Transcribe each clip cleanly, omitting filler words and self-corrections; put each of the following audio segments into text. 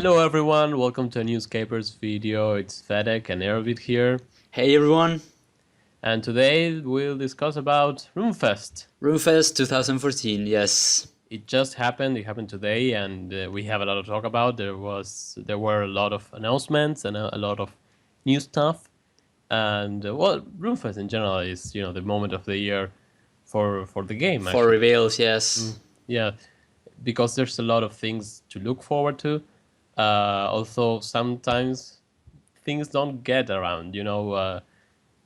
Hello everyone, welcome to a Newscapers video. It's Fedek and Ervid here. Hey everyone, And today we'll discuss about RuneFest. RuneFest 2014, yes. It just happened, it happened today, and we have a lot to talk about. There were a lot of announcements and a lot of new stuff. And RuneFest in general is, the moment of the year for the game, For actually. reveals, yes. Yeah, because there's a lot of things to look forward to. Also, sometimes things don't get around.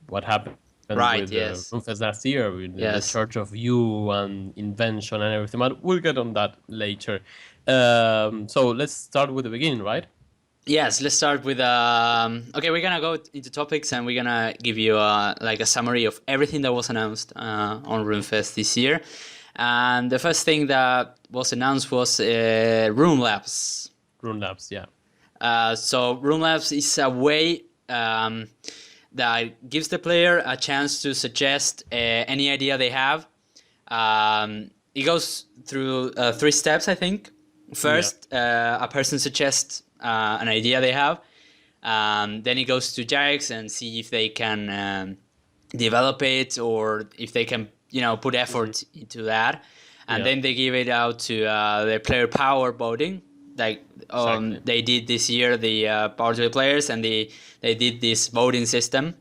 What happened Right, with yes. RuneFest last year with the Yes. Church of You and Invention and everything. But we'll get on that later. So let's start with the beginning, right? Yes, let's start with okay, we're gonna go into topics and we're gonna give you like a summary of everything that was announced on RuneFest this year. And the first thing that was announced was Room Labs. Rune Labs, yeah. So Room Labs is a way that gives the player a chance to suggest any idea they have. It goes through 3 steps, I think. First, a person suggests an idea they have. Then it goes to Jax and see if they can develop it or if they can, put effort into that. And then they give it out to the player power voting. Like Exactly. they did this year, the power to the players, and they did this voting system.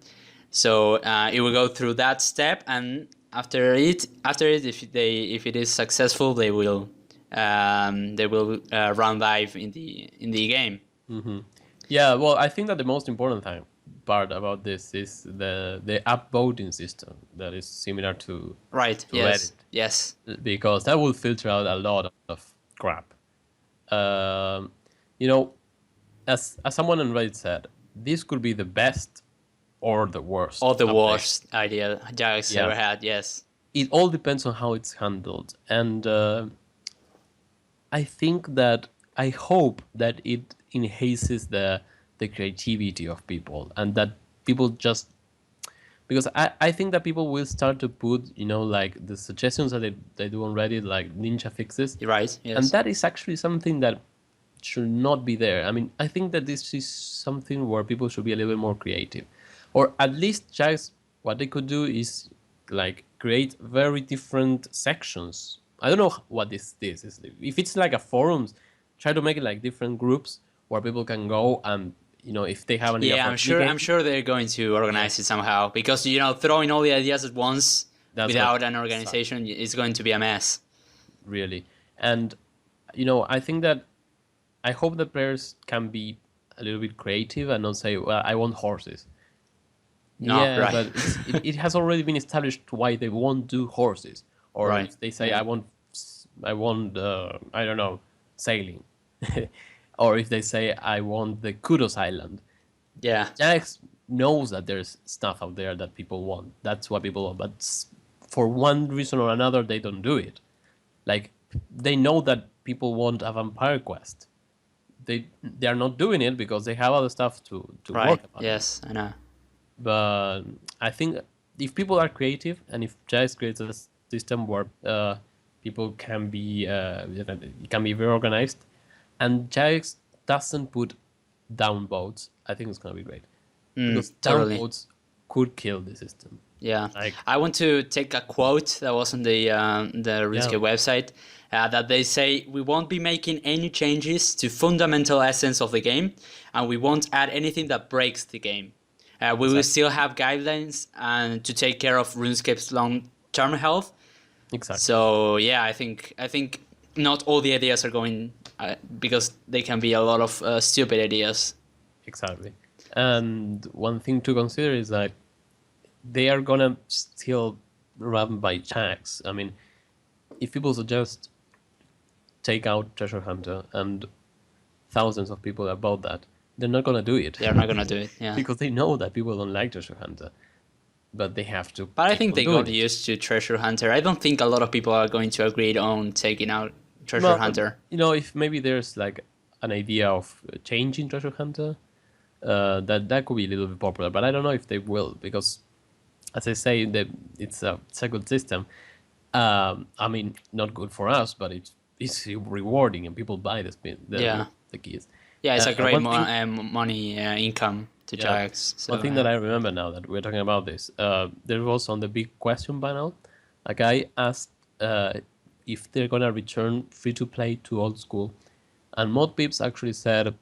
So it will go through that step, and after it, if it is successful, they will run live in the game. Yeah, well, I think that the most important part about this is the app voting system that is similar to Right. to Yes. Reddit, Yes. because that will filter out a lot of crap. Um, you know, as someone on Reddit said, this could be the best or the worst. All the update. worst idea Jax ever had. Yes. It all depends on how it's handled, and I hope that it enhances the creativity of people, and that people just, because I think that people will start to put like the suggestions that they do on Reddit, like ninja fixes. You're right. Yes. And that is actually something that should not be there. I mean, I think that this is something where people should be a little bit more creative, or at least just what they could do is like create very different sections. I don't know what this is. If it's like a forums, try to make it like different groups where people can go and if they have an idea Yeah, for I'm a sure. game, I'm sure they're going to organize it somehow because throwing all the ideas at once That's without what an organization is going to be a mess. really. And I think that I hope that players can be a little bit creative and not say, well, I want horses. No, Yeah, right. but it has already been established why they won't do horses, or Right. if they say Yeah. I want I don't know, sailing, or if they say I want the Kudos Island. Yeah. Jax knows that there's stuff out there that people want. That's what people want, but for one reason or another, they don't do it. Like they know that people want a vampire quest. They are not doing it because they have other stuff to Right. work on. Yes, I know. But I think if people are creative and if Jax creates a system where people can be it can be very organized, and Jax doesn't put down votes, I think it's gonna be great. Because down Totally. votes could kill the system. Yeah. Like, I want to take a quote that was on the RuneScape website that they say we won't be making any changes to fundamental essence of the game, and we won't add anything that breaks the game. We will still have guidelines and to take care of RuneScape's long-term health. exactly. So yeah, I think not all the ideas are going because they can be a lot of stupid ideas. Exactly. And one thing to consider is that they are gonna still run by checks. I mean, if people suggest take out Treasure Hunter and thousands of people about that, they're not gonna do it. They're not gonna do it. Yeah. Because they know that people don't like Treasure Hunter, but they have to. But I keep think on they doing got it. used to Treasure Hunter. I don't think a lot of people are going to agree on taking out Treasure No, Hunter. if maybe there's like an idea of changing Treasure Hunter, that could be a little bit popular. But I don't know if they will, because as I say, it's a good system. I mean, not good for us, but it's rewarding, and people buy the Yeah. keys. Yeah, it's a great One thing, money income to yeah, Jax. So one thing that I remember now that we're talking about this, there was on the big question panel, a guy asked if they're gonna return free to play to old school, and Mod Pips actually said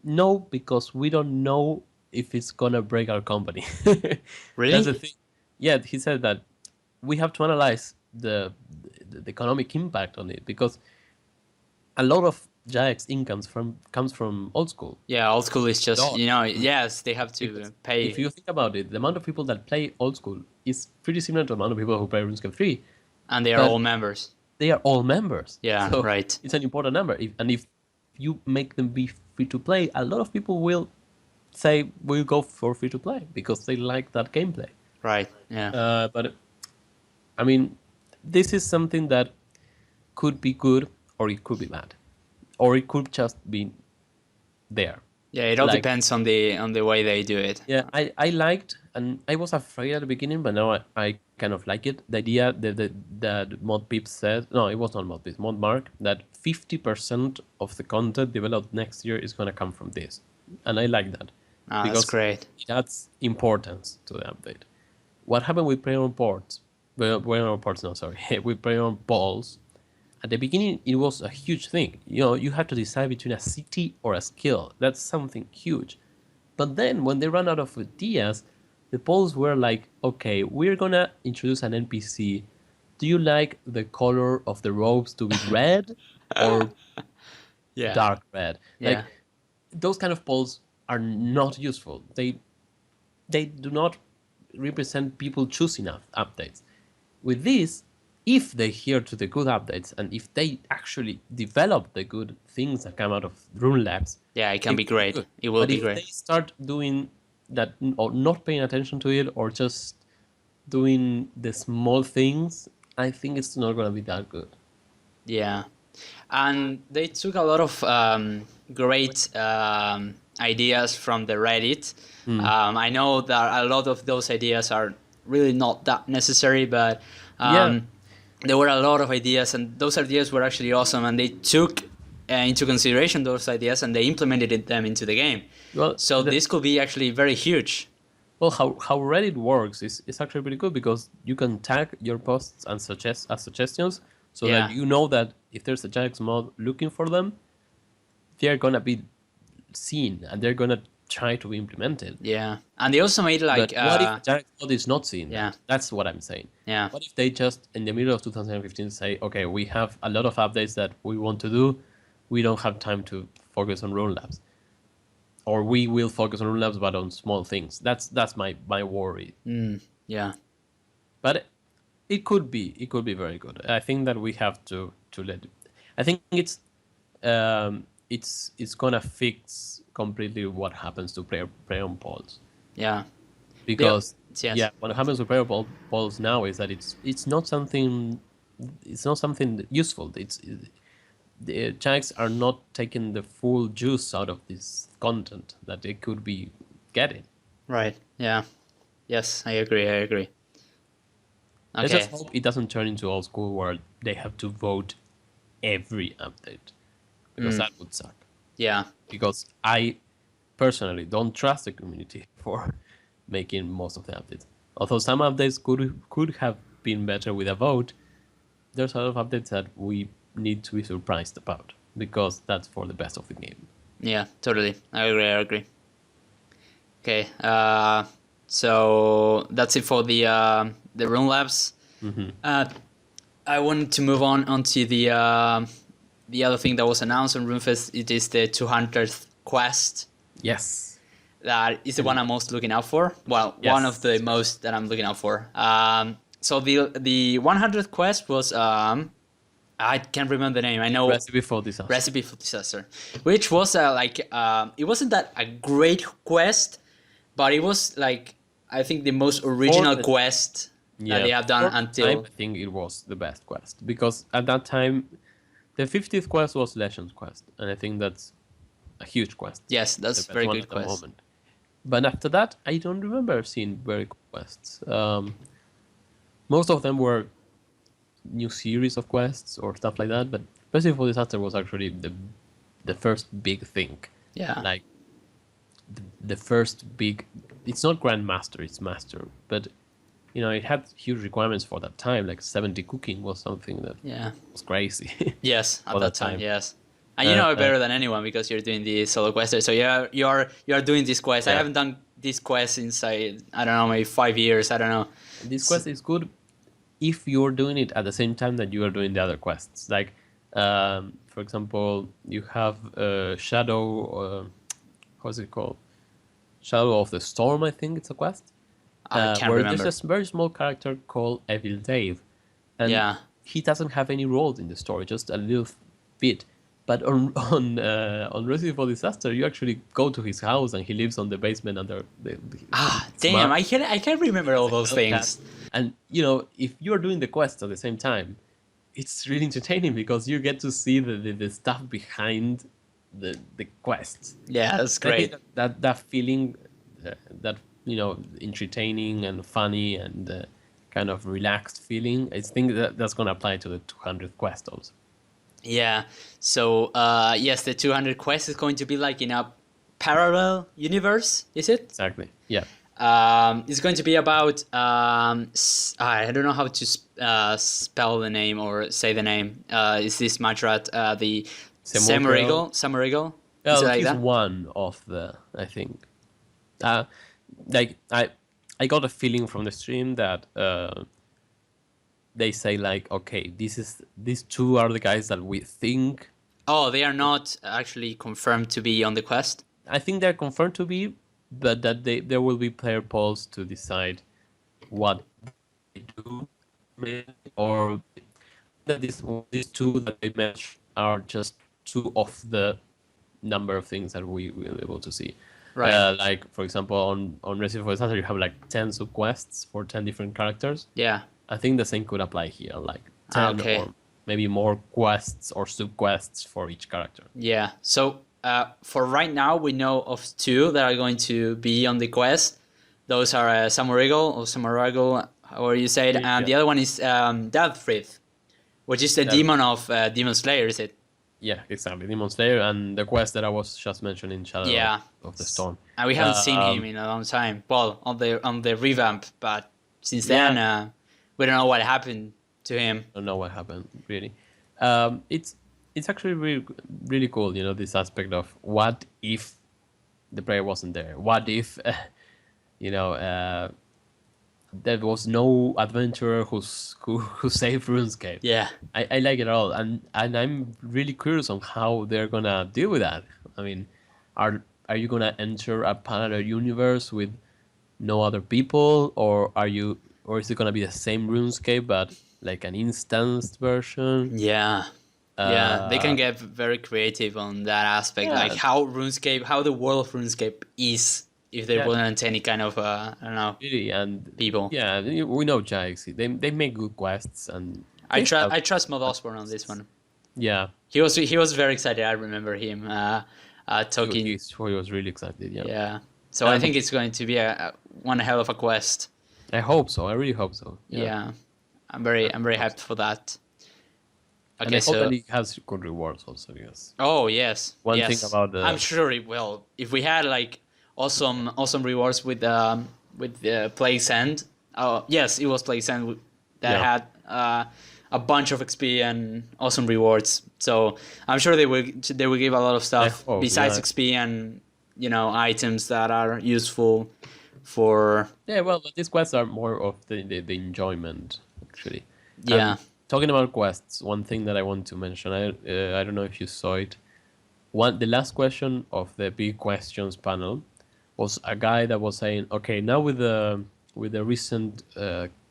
no because we don't know if it's gonna break our company. That's the really? thing. Yeah, he said that we have to analyze the economic impact on it because a lot of Jax incomes from comes from old school. Yeah, old school is just Lot. yes, they have to Because if pay. you think about it, the amount of people that play old school is pretty similar to the amount of people who play RuneScape 3, And they are but all members. they are all members. Yeah, So right. it's an important number. And if you make them be free to play, a lot of people will say we'll go for free to play because they like that gameplay. Right. Yeah. But I mean, this is something that could be good or it could be bad, or it could just be there. Yeah, it all Like, depends on the way they do it. yeah, I liked, and I was afraid at the beginning, but now I kind of like it. The idea that Mod Peep said, no, it was not Mod Peep, Mod Mark, that 50% of the content developed next year is going to come from this. And I like that. Ah, that's Because great. it adds importance to the update. What happened with Player on Ports? Well, Player on Ports, no, sorry. With Player on Balls, at the beginning, it was a huge thing. You know, you had to decide between a city or a skill. That's something huge. But then, when they ran out of ideas, the polls were like, okay, we're gonna introduce an NPC. Do you like the color of the robes to be red or Yeah. dark red? Yeah. Like, those kind of polls are not useful. They do not represent people choosing updates. With this, if they adhere to the good updates and if they actually develop the good things that come out of Rune Labs, Yeah, it can be could be great. good. It will But be if they great. start doing that or not paying attention to it or just doing the small things, I think it's not going to be that good. Yeah. And they took a lot of great ideas from the Reddit. I know that a lot of those ideas are really not that necessary, but Yeah. there were a lot of ideas, and those ideas were actually awesome. And they took into consideration those ideas and they implemented them into the game. Well, So this could be actually very huge. well, how Reddit works is actually pretty good because you can tag your posts and suggest as suggestions, so Yeah. that you know that if there's a Jax mod looking for them, they're gonna be seen and they're gonna try to implement it. Yeah, and they also made like But what if Jax mod is not seeing yeah. that? That's what I'm saying. Yeah. What if they just in the middle of 2015 say, okay, we have a lot of updates that we want to do, we don't have time to focus on Rune Labs, or we will focus on Rune Labs but on small things. That's my worry. Yeah. But it could be very good. I think that we have to let. I think it's gonna fix completely what happens to prayer on polls, Yeah. because Yes. yeah, what happens to prayer polls now is that it's not something useful. The Jags are not taking the full juice out of this content that they could be getting. Right. Yeah. Yes, I agree. I agree. Let's Okay. just hope it doesn't turn into old school where they have to vote every update, because that would suck. Yeah. Because I personally don't trust the community for making most of the updates. Although some updates could have been better with a vote, there's a lot of updates that we need to be surprised about because that's for the best of the game. Yeah. Totally. I agree. I agree. Okay. So that's it for the Rune Labs. I wanted to move on onto the other thing that was announced on RuneFest. It is the 200th quest. Yes. That is the one I'm most looking out for. Well, Yes. one of the most that I'm looking out for. So the 100th quest was I can't remember the name. I know Recipe for Disaster. Recipe for Disaster, which was it wasn't that a great quest, but it was like I think the most original the- quest that they have done for the until time, I think it was the best quest because at that time, the 50th quest was Legends quest, and I think that's a huge quest. yes, that's The best very one good at the quest. moment. But after that, I don't remember seeing very good quests. Most of them were new series of quests or stuff like that. But Recipe for Disaster was actually the first big thing. Yeah. like the first big. It's not Grandmaster, it's Master, but you know it had huge requirements for that time. Like 70 cooking was something that Yeah. was crazy Yes, at for that that time, time. yes. And you know it Uh, better than anyone because you're doing the solo quest. So you're doing this quest. I yeah, haven't done this quest since I don't know, maybe 5 years. I don't know. this quest is good if you're doing it at the same time that you are doing the other quests. Like, for example, you have Shadow. How's it called? Shadow of the Storm, I think it's a quest. I can't Where there's remember. a very small character called Evil Dave, and Yeah. he doesn't have any roles in the story, just a little bit. But on Resident Evil Disaster, you actually go to his house and he lives on the basement under Ah, his damn! map. I can't remember all those Yeah. things. And you know, if you're doing the quest at the same time, it's really entertaining because you get to see the stuff behind the quests. Yeah, that's I think great. that feeling, that you know, entertaining and funny and kind of relaxed feeling. I think that's gonna apply to the 200th quest also. Yeah. So yes, the 200 quest is going to be like in a parallel universe. Is it? Exactly. Yeah. It's going to be about I don't know how to spell the name or say the name. Is this Matrat the Semurgel. Samurigal? Is it Well, like he's that? one of the. I think. Uh, like I got a feeling from the stream that they say like, okay, these two are the guys that we think. Oh, they are not actually confirmed to be on the quest. I think they're confirmed to be, but that there will be player polls to decide what they do, maybe, or that these two that they match are just two of the number of things that we will be able to see. Right. Like for example, on Resident Evil Disaster, you have like 10 sub quests for 10 different characters. Yeah. I think the same could apply here, like 10 Okay. or maybe more quests or sub quests for each character. Yeah. So for right now, we know of two that are going to be on the quest. Those are Samurigal, however you say it, and Yeah. the other one is Deathfrith, which is the demon of Demon Slayer, is it? Yeah, exactly. Demon Slayer and the quest that I was just mentioning, Shadow Yeah. of the Storm. And we haven't seen him Um, in a long time. Well, on the revamp, but since Yeah. then, we don't know what happened to him. I don't know what happened really. It's actually really cool, you know, this aspect of what if the player wasn't there? What if you know, there was no adventurer who saved RuneScape? Yeah. I like it all, and I'm really curious on how they're gonna deal with that. I mean, are you gonna enter a parallel universe with no other people, or is it gonna be the same RuneScape but like an instanced version? Yeah. Yeah, they can Uh, get very creative on that aspect, like yeah, how the world of RuneScape is if there yeah, wasn't any kind of I don't know, really, and people. yeah, we know Jax. They make good quests, and they have I trust Mod Osborne on this one. yeah. He was very excited. I remember him talking. He was really excited. Yeah, Yeah, so I Um, think it's going to be a one hell of a quest. I hope so. I really hope so. Yeah, I'm very hyped for that. And Okay, I hope so that it has good rewards also. Yes. oh yes, One yes. thing about the I'm sure it will. If we had like awesome rewards with Plague's End. Oh yes, it was Plague's End that Yeah. had a bunch of XP and awesome rewards. So I'm sure they will give a lot of stuff hope, besides yeah. XP and items that are useful for Yeah, well, but these quests are more of the enjoyment, actually. yeah. And talking about quests, one thing that I want to mention, I don't know if you saw it. The last question of the big questions panel was a guy that was saying, okay, now with the recent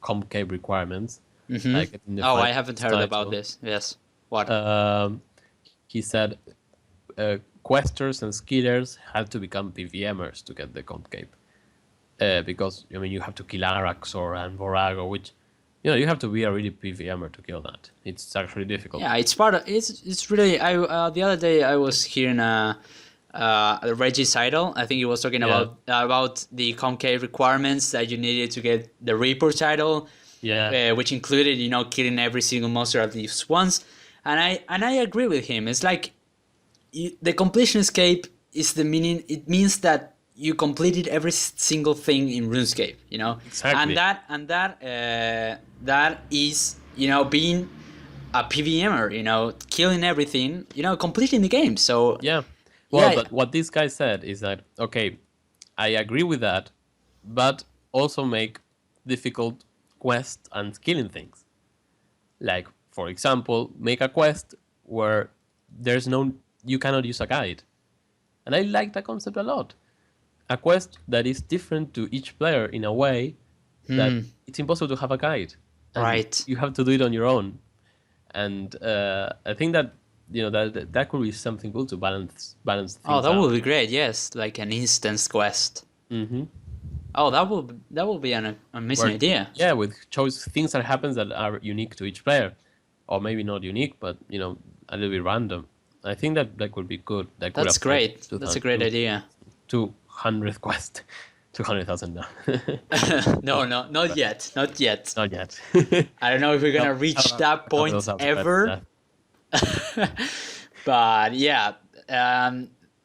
Comcave requirements, like in the Oh, I final haven't heard title, about this. Yes. What? he said questers and skillers had to become PVMers to get the Comcave. Because I mean you have to kill Araxor and Vorago, which you have to be a really PVMer to kill that. It's actually difficult. Yeah, it's part of it's really. I the other day I was hearing Reggie's title. I think he was talking Yeah. about the concave requirements that you needed to get the Reaper title, Yeah, which included killing every single monster at least once. And I agree with him. It's like the completion escape is the meaning. It means that you completed every single thing in RuneScape, you know. Exactly. That is, you know, being a PVMer, you know, killing everything, you know, completing the game. So Yeah. Well, yeah, but what this guy said is that, okay, I agree with that, but also make difficult quests and killing things. Like, for example, make a quest where you cannot use a guide. And I like that concept a lot. A quest that is different to each player in a way that it's impossible to have a guide. And right. you have to do it on your own. And I think that, that could be something cool to balance Oh, things that would out. be great. Yes, like an instance quest. Mm-hmm. Oh, that will be an amazing Where, idea. yeah, with choice things that happens that are unique to each player, or maybe not unique, but a little bit random. I think that could be good. That could That's apply great. to That's a great idea. 200 quest, 200,000 now. No, no, not yet. Not yet. Not yet. I don't know if we're gonna Couple- reach couple- that couple point thousand quests ever. left. But yeah,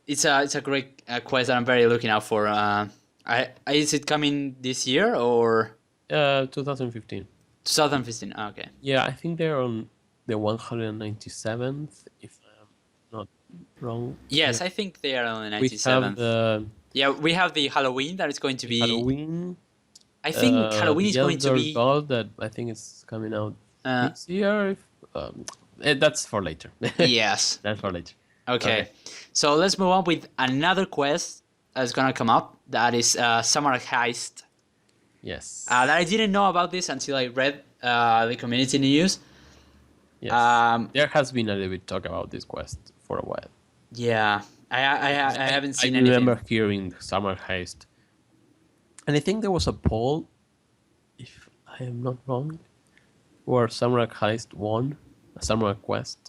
it's a great quest that I'm very looking out for. Is it coming this year or 2015. 2015? Okay. Yeah, I think they're on the 197th, if I'm not wrong. Yes, Yeah. I think they are on the We have 97th. the Yeah, we have the Halloween that is going to be. Halloween. I think Halloween is the going to Elder be. God that I think it's coming out Uh, this year. That's for later. yes. That's for later. Okay. Okay. So let's move on with another quest that's gonna come up. That is Summer Heist. Yes. That I didn't know about this until I read the community news. Yes. There has been a little bit talk about this quest for a while. Yeah, I haven't seen I anything. remember hearing Summer Heist, and I think there was a poll, if I am not wrong, where Summer Heist won a Summer Quest.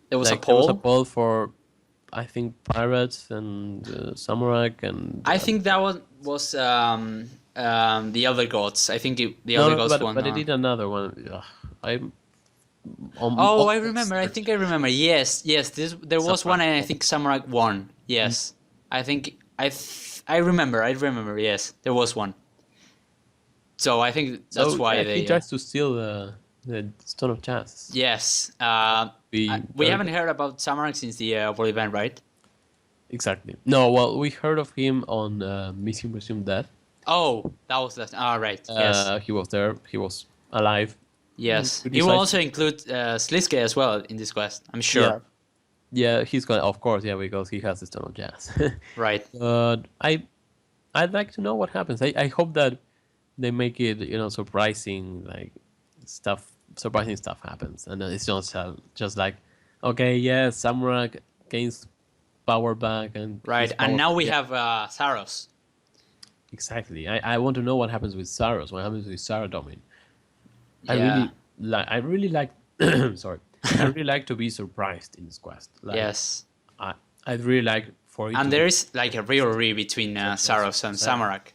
There was a There was a poll. poll for, I think, Pirates and Samurai and. I think that was the Elder Gods. I think the No, Elder no, Gods but one. but I did another one. Ugh, I'm. Oh, I remember. I think I remember. Yes, yes. There was one, and I think Samurai won. Yes, I think I remember. I remember. Yes, there was one. So I think that's why they. He tries to steal the Stone of Chance. Yes. We We haven't heard about Samurai since the World event, right? Exactly. No, well, we heard of him on Missing Resumed Death. Oh, that was that. Ah, right. Yes. He was there. He was alive. Yes. we He will decide- also include Sliske as well in this quest. I'm sure. Yeah, he's gonna, of course, yeah, because he has the Stone of Jazz. Right. But I'd like to know what happens. I hope that they make it, surprising, like surprising stuff happens, and it's not just like, okay, yeah, Samurai gains power back, and Right. his And power- now we yeah, have Saros. exactly. I want to know what happens with Saros. What happens with Sarah Domin? Yeah. I really like. Sorry, I really like to be surprised in this quest. Like, Yes. I'd really like for it. And to there is like a rivalry between Saros and Samarak.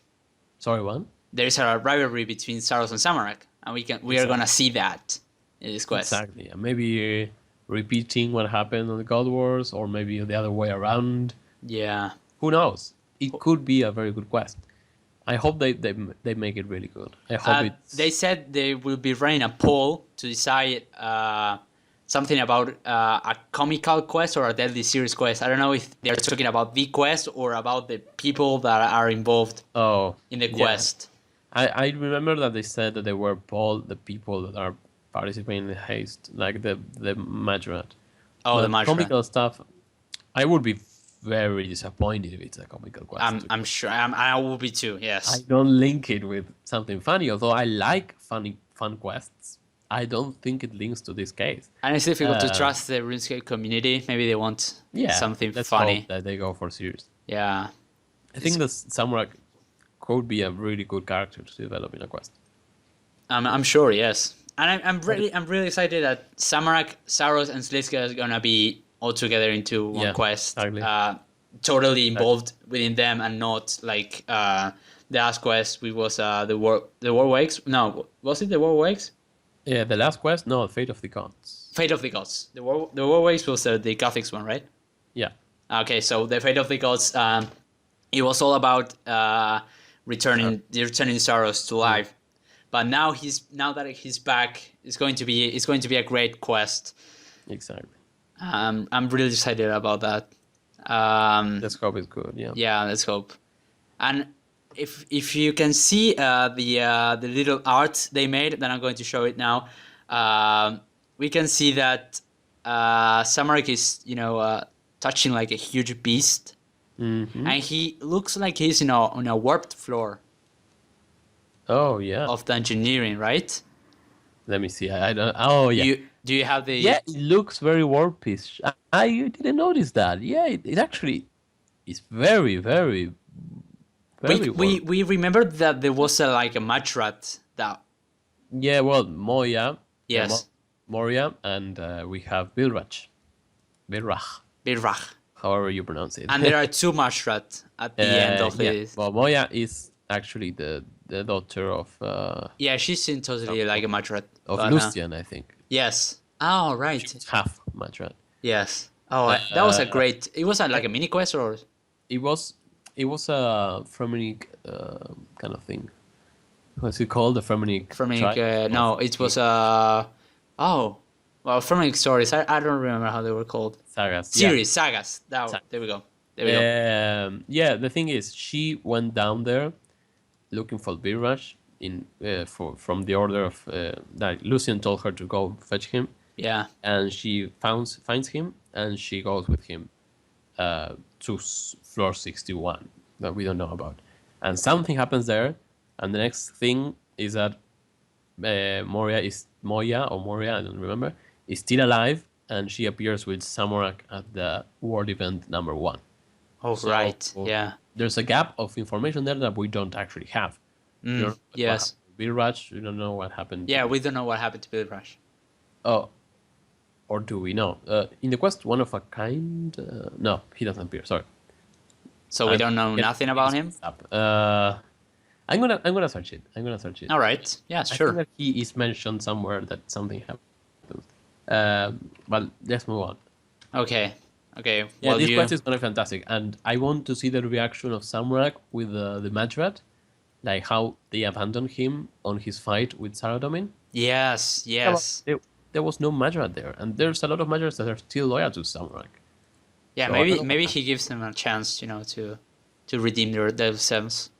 Sorry, one. There is a rivalry between Saros and Samarak, and we are gonna see that in this quest. Exactly. And maybe repeating what happened on the God Wars, or maybe the other way around. Yeah. Who knows? It could be a very good quest. I hope they make it really good. I hope They said they will be running a poll to decide something about a comical quest or a deadly serious quest. I don't know if they're talking about the quest or about the people that are involved in the yeah. quest. I remember that they said that they were all the people that are participating in the haste, like the Majorate. Oh, the Majorate. Comical stuff. I would be very disappointed if it's a comical quest. I'm sure. I will be too. I Yes. don't link it with something funny, although I like fun quests. I don't think it links to this case. And it's difficult to trust the RuneScape community. Maybe they want something let's funny. hope that they go for serious. Yeah. I think the Samurai could be a really good character to develop in a quest. I'm sure. Yes. And I'm really excited that Samarak, Saros, and Sliska is gonna be all together into one quest. Exactly. Totally involved within them, and not like the last quest, which was the War Wakes. No, was it the War Wakes? Yeah, the last quest? No, Fate of the Gods. Fate of the Gods. The War Wakes was the Gothics one, right? Yeah. Okay, so the Fate of the Gods, it was all about returning Saros to life. But now that he's back, it's going to be a great quest. Exactly. I'm really excited about that. Let's hope it's good. Yeah. Yeah, let's hope. And if you can see the little art they made, then I'm going to show it now. We can see that Samarak is touching like a huge beast, Mm-hmm. and he looks like he's on a warped floor Oh yeah. of the engineering, right? Let me see. I don't. Oh yeah. Do you have the Yeah, it looks very warpish. I didn't notice that. Yeah, it actually is very, very, very warp. we remember that there was like a matchrat that Yeah, well, Moya, yes Moria, and we have Bilrach, Birrach. however you pronounce it. And there are two matchrat at the end of yeah. this. Well, Moya is actually the daughter of Yeah, she seems totally like a matchrat. of but, Lucian, I think. yes. Oh, right. She's half Matrat. Yes. Oh, that was a great. It was like a mini quest, or It was a Fremennik kind of thing. What's it called? The Fremennik Fermic. tribe? No, it was oh, well, Fermic stories. I don't remember how they were called. Sagas. Series sagas. There we go. There we go. Yeah, the thing is, she went down there looking for Birrash from the order of that Lucian told her to go fetch him, Yeah. and she finds him, and she goes with him to floor 61 that we don't know about, and something happens there, and the next thing is that Moria, I don't remember, is still alive, and she appears with Samurak at the world event number 1. Oh, So, right. Yeah. There's a gap of information there that we don't actually have. Yes. Birrach, we don't know what happened. Yeah, we don't know what happened to Bill Rush. Oh, or do we know? In the quest, one of a kind. No, he doesn't appear. Sorry. So we don't know nothing about him. I'm gonna search it. All right. Yeah, I think sure. that he is mentioned somewhere that something happened. But let's move on. Okay. Okay. Yeah, Well, this quest is gonna be fantastic, and I want to see the reaction of Samurak with the Madrat, like how they abandoned him on his fight with Saradomin. Yes. Yes. There was no Madrat there, and there's a lot of Madrats that are still loyal to Samurak. Yeah. So I don't know Maybe what he gives them a chance, to redeem themselves.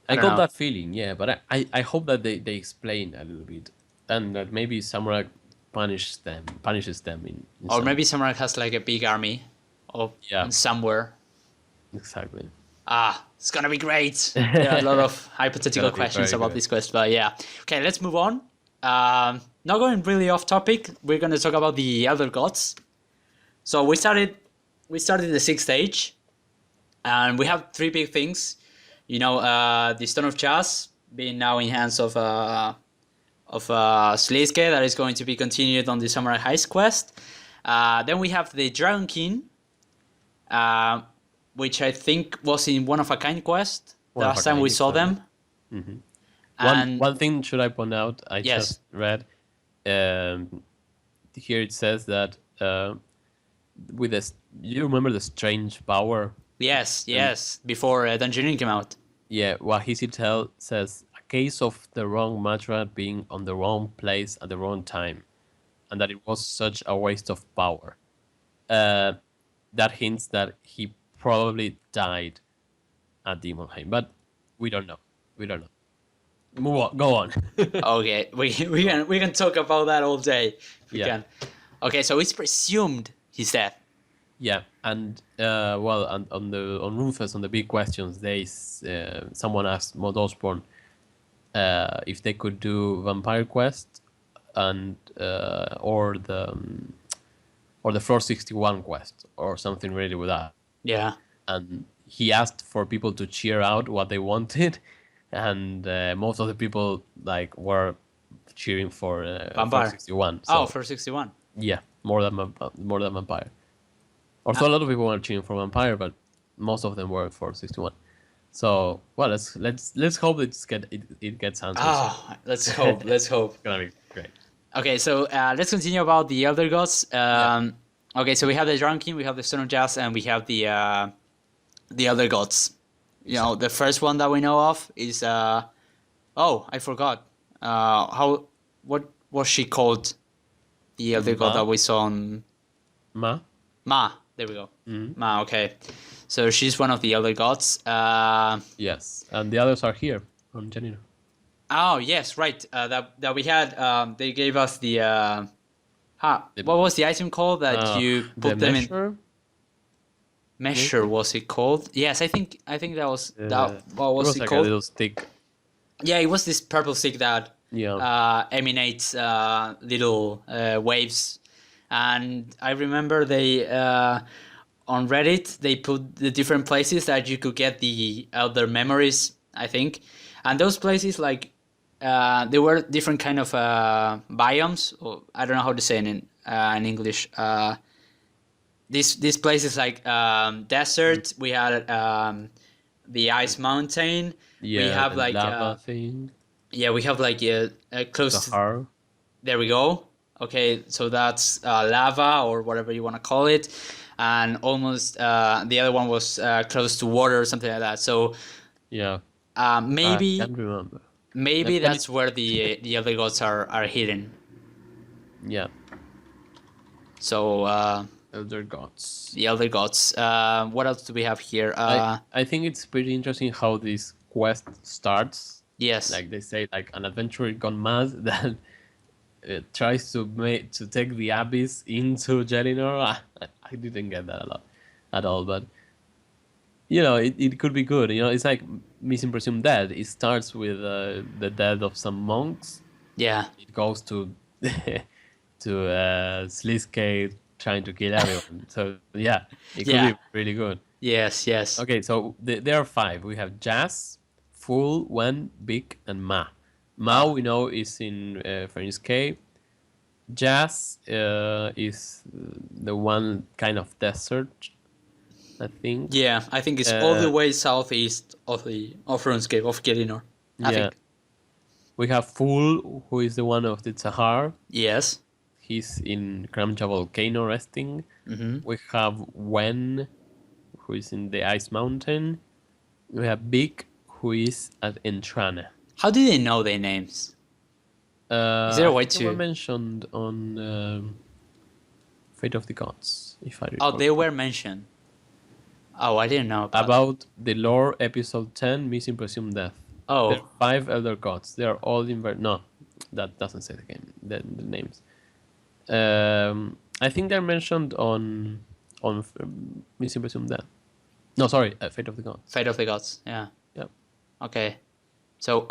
I don't got know. that feeling, yeah, but I hope that they explain a little bit, and that maybe Samurai punishes them in Or some- maybe Samurai has like a big army, Yeah. somewhere. exactly. It's gonna be great. There are a lot of hypothetical Gonna be questions very about good. this quest, but yeah. Okay, let's move on. Not going really off topic. We're gonna talk about the Elder Gods. So we started the 6th stage, and we have 3 big things. The Stone of Chas being now in hands of Sleiske, that is going to be continued on the Samurai Heist quest. Then we have the Dragon King, which I think was in One of a Kind quest the One of last a time we Kind, saw them. Mhm. And One thing should I point out? I Yes. just read here it says that with this, you remember the strange power? yes, before Dungeoneering came out. Yeah, Wahisi says a case of the wrong Madrat being on the wrong place at the wrong time, and that it was such a waste of power. That hints that he probably died at Demonheim, but we don't know. Move on. Go on. Okay, we can talk about that all day. If we Yeah. can. Okay, so it's presumed he's dead. Yeah, and on RuneFest, on the big questions, someone asked Mod Osborne if they could do Vampire Quest and or the Floor 61 quest or something related with that. Yeah. And he asked for people to cheer out what they wanted, and most of the people were cheering for Vampire. 61. For 61. Yeah, more than Vampire. Also, a lot of people were cheering for Vampire, but most of them were for 61. So, well, let's hope it gets answers. Let's hope. Let's hope. It's gonna be great. Okay, so let's continue about the Elder Gods. Okay, so we have the Drown King, we have the Stone of Jazz, and we have the other gods. You know, the first one that we know of is oh, I forgot. How what was she called? The other god that Ma, we saw on Ma. Ma. There we go. Mhm. Ma. Okay, so she's one of the other gods. Yes, and the others are here on Janina. Oh yes, right. That we had. They gave us the. The, What was the item called that you the put them in? measure, Measure maybe. was it called? Yes, I think that was that. What It was was it like a called? little stick. Yeah, it was this purple stick that Yeah. emanates little waves, and I remember they on Reddit they put the different places that you could get the elder memories. I think, and those places like there were different kind of biomes. Or I don't know how to say it in English. These places like desert. We had the ice mountain. We Yeah, have the like lava thing, yeah, we have like the close to. heart. There we go. Okay, so that's lava or whatever you want to call it, and almost the other one was close to water or something like that. So Yeah, I maybe can't remember. maybe Let me. that's where the other gods are hidden. Yeah, So elder gods. the other gods. What else do we have here? I think it's pretty interesting how this quest starts. Yes. Like they say, like an adventurer gone mad that tries to take the abyss into Jelinor. I didn't get that a lot at all, but it could be good. It's like Missing Presumed Dead. It starts with the death of some monks. Yeah. It goes to to Sliske trying to kill everyone. So yeah, it could Yeah. be really good. Yes. Yes. Okay, so there are five. We have Jazz, Fool, Wen, Big, and Ma. Ma we know is in French K. Jazz is the one kind of desert, I think. Yeah, I think it's all the Uh, way southeast of the of RuneScape of Gielinor. I yeah, think. we have Fool, who is the one of the Sahar. Yes. He's in Kramja Volcano resting. Mm-hmm. We have Wen, who is in the Ice Mountain. We have Big, who is at Entrana. How do they know their names? Is there a I way think they were to? mentioned on Fate of the Gods, if I Oh, recall. they were mentioned. Oh, I didn't know about that. About the lore, episode 10, Missing Presumed Death. There Oh, are 5 elder gods. They are all in. No, that doesn't say the game. The names. I think they're mentioned on Missing Presumed Death. No, sorry, Fate of the Gods. Fate of the Gods. Yeah. Yep. Okay. So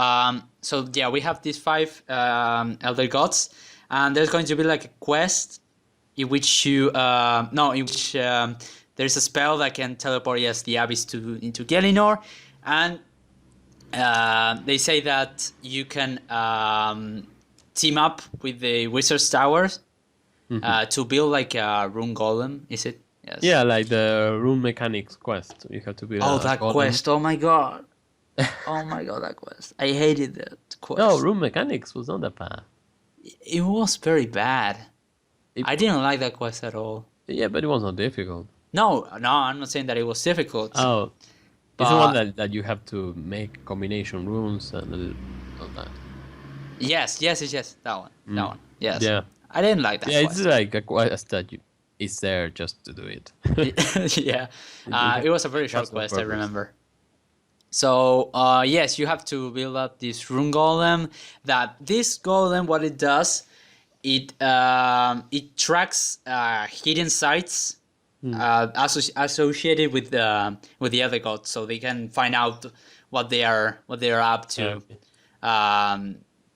yeah, we have these 5 elder gods, and there's going to be like a quest in which you no, in which there's a spell that can teleport the abyss into Gielinor, and they say that you can team up with the Wizard's Towers to build like a rune golem. Is it? Yes. Yeah, like the rune mechanics quest. You have to build Oh, a that golem. quest! Oh my god! Oh my god, that quest! I hated that quest. No, rune mechanics was not that bad. It was very bad. It- I didn't like that quest at all. Yeah, but it was not difficult. No, I'm not saying that it was difficult. Oh, it's the one But- that you have to make combination runes and all that. Yes, that one, that one. Yes. Yeah. I didn't like that Yeah, quest. it's like a quest that is there just to do it. Yeah, it was a very short has no quest. I purpose. remember. So yes, you have to build up this rune golem. That this golem, what it does, it tracks hidden sites associated with the other gods, so they can find out what they are up to. Okay.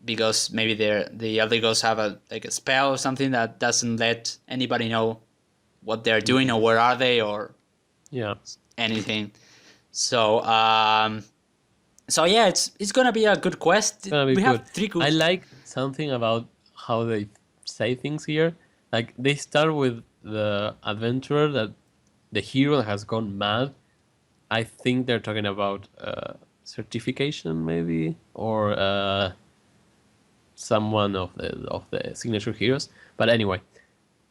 Because maybe the other gods have a spell or something that doesn't let anybody know what they're doing or where are they or Yeah. anything. So yeah, it's gonna be a good quest. Gonna be We good. have 3 I like something about how they say things here. Like they start with the adventurer that the hero has gone mad. I think they're talking about certification, maybe, or someone of the signature heroes. But anyway,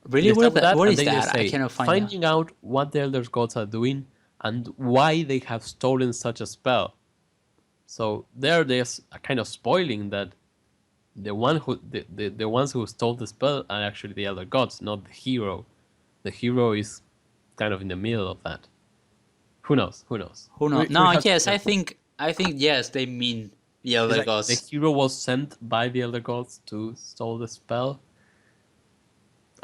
Really? They start with that, What and is they just that? I say cannot find out. finding out what the Elder Gods are doing and why they have stolen such a spell. So they're just kind of spoiling that the ones who stole the spell are actually the Elder Gods, not the hero. The hero is kind of in the middle of that. Who knows? Who knows? Who knows? We No, have to yes, check. I think yes, they mean the It's Elder like the Gods. hero was sent by the Elder Gods to stole the spell.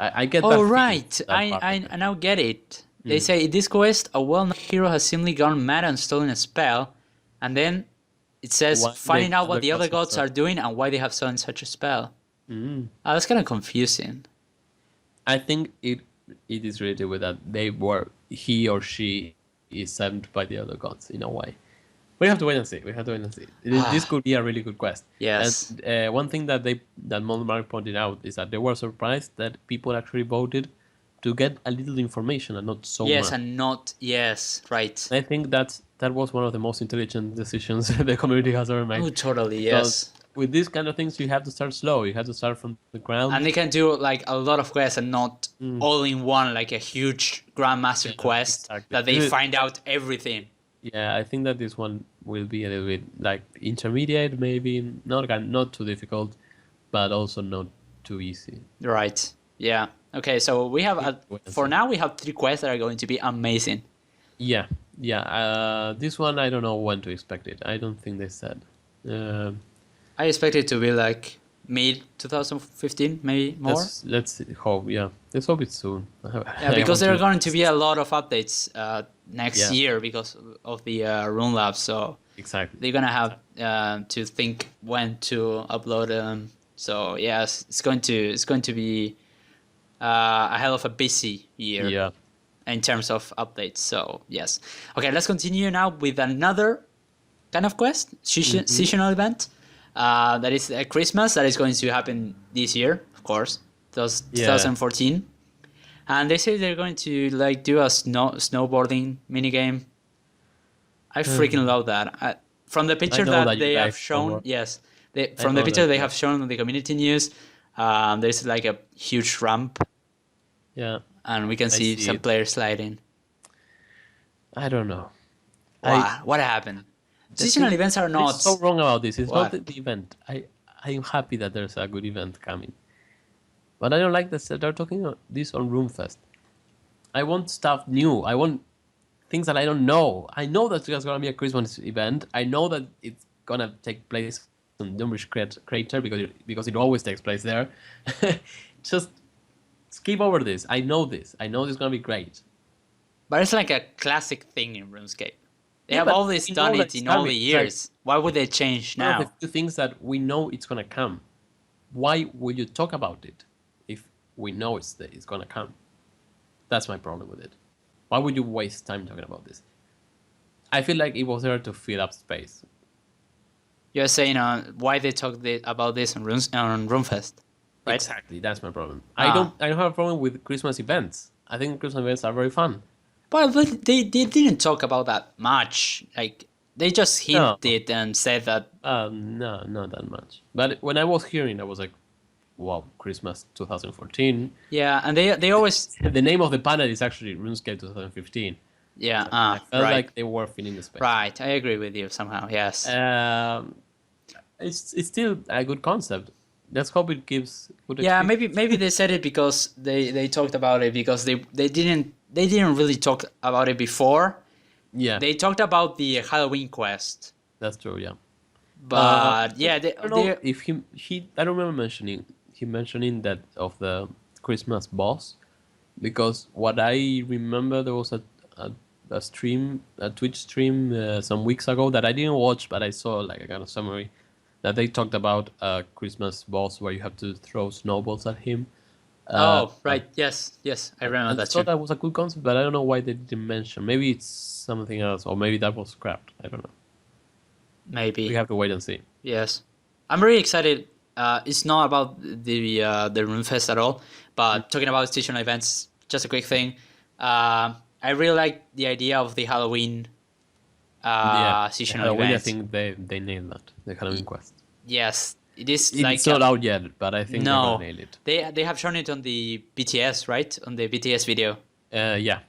I get Oh that feeling, right, that part of I it. now get it. They say in this quest, a well-known hero has simply gone mad and stolen a spell, and then it says Why the finding out what Elder the other Gods have gods said. are doing and why they have stolen such a spell. Mm. That's kind of confusing. I think it is related with that he or she is sent by the other gods in a way. We have to wait and see. We have to wait and see. This Ah, could be a really good quest. And yes. one thing that Mark pointed out is that they were surprised that people actually voted to get a little information and not so Yes, much. and not yes, right. I think that was one of the most intelligent decisions the community has ever made. Oh, totally, Because yes. with these kind of things, you have to start slow. You have to start from the And ground. they can do like a lot of quests and not Mm. all in one, like a huge Grandmaster Yeah, quest exactly. that they find out everything. Yeah, I think that this one will be a little bit like intermediate, maybe not too difficult, but also not too easy. Right. Yeah. Okay, so we have, Wait and for see. now, we have 3 quests that are going to be amazing. Yeah, yeah. This one I don't know when to expect it. I don't think they said. Um I expect it to be like mid 2015, maybe more. let's hope. Yeah, let's hope it's soon. Yeah, I because want there are to. going to be a lot of updates next Yeah, year because of the Rune Lab. So exactly. they're gonna have to think when to upload them. So yes, it's going to be a hell of a busy year Yeah. in terms of updates. So yes, okay, let's continue now with another kind of quest, seasonal event. That is Christmas. That is going to happen this year, of course, Yeah. 2014. And they say they're going to like do a snowboarding minigame. I freaking love that. From the I picture know that that you they have guys shown, snowboard. yes, I from the know picture that. they Yeah. have shown on the community news, there's like a huge ramp, Yeah. and we can I see see some it. players sliding. I don't know. I Wow, what happened? the Seasonal thing events are what is not so wrong about this. It's not what. the event. I'm happy that there's a good event coming, but I don't like that they're talking this on RuneFest. I want stuff new. I want things that I don't know. I know that there's gonna be a Christmas event. I know that it's gonna take place on Dunbridge Crater because it always takes place there. Just skip over this. I know this. I know this is gonna be great. But it's like a classic thing in RuneScape. They Yeah, have but always we done know that it it's in all the coming. It's like years. Why would they change one of the now? few things that we know it's gonna come. Why would you talk about it if we know it's gonna come? That's my problem with it. Why would you waste time talking about this? I feel like it was there to fill up space. You're saying why they talk about this on RuneFest, right? Exactly, that's my problem. Ah. I don't have a problem with Christmas events. I think Christmas events are very fun. But they didn't talk about that much. Like they just No, hinted and said that. no, not that much. But when I was hearing, I was like, "Wow, Christmas 2014." Yeah, and they always The name of the panel is actually RuneScape 2015. yeah So I felt right like they were filling the space. right. I agree with you somehow. Yes. Um, it's still a good concept. Let's hope it gives good Yeah, experience. maybe they said it because they talked about it because they didn't really talk about it before. Yeah, They talked about the Halloween quest, that's true. Yeah. but yeah, I don't know if I don't remember mentioning that of the Christmas boss, because what I remember there was a stream, a Twitch stream some weeks ago that I didn't watch, but I saw like a kind of summary that they talked about a Christmas boss where you have to throw snowballs at him. oh right, yes, I remember And that so too. that was a good concept, but I don't know why they didn't mention. Maybe it's something else, or maybe that was scrapped. I don't know. We Maybe have to wait and see. yes, I'm really excited. It's not about the RuneFest at all, but talking about seasonal events, just a quick thing. I really like the idea of the Halloween Yeah, seasonal Halloween. I event. think they nailed that the Halloween quest. Yes, It is It's like not out yet, but I think they're gonna no, nail it. they have shown it on the BTS, right? On the BTS video, Yeah,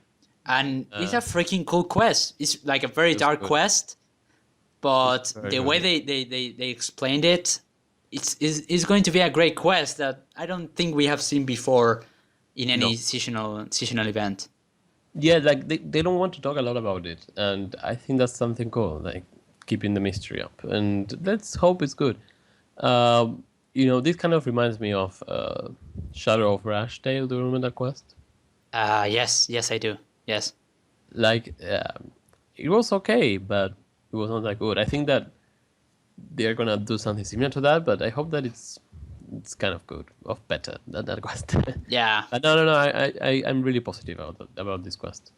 and it's a uh, freaking cool quest. It's like a very it's dark good. quest, It's but very the way good. they explained it, it's going to be a great quest that I don't think we have seen before in any No. seasonal event. Yeah, like they don't want to talk a lot about it, and I think that's something cool, like keeping the mystery up. And let's hope it's good. This kind of reminds me of Shadow of Rashdale. Do you remember that quest? Yes, I do. Yes. Like, it was okay, but it was not that good. I think that they're gonna do something similar to that, but I hope that it's kind of good, of better than that quest. Yeah. But no. I'm really positive about this quest.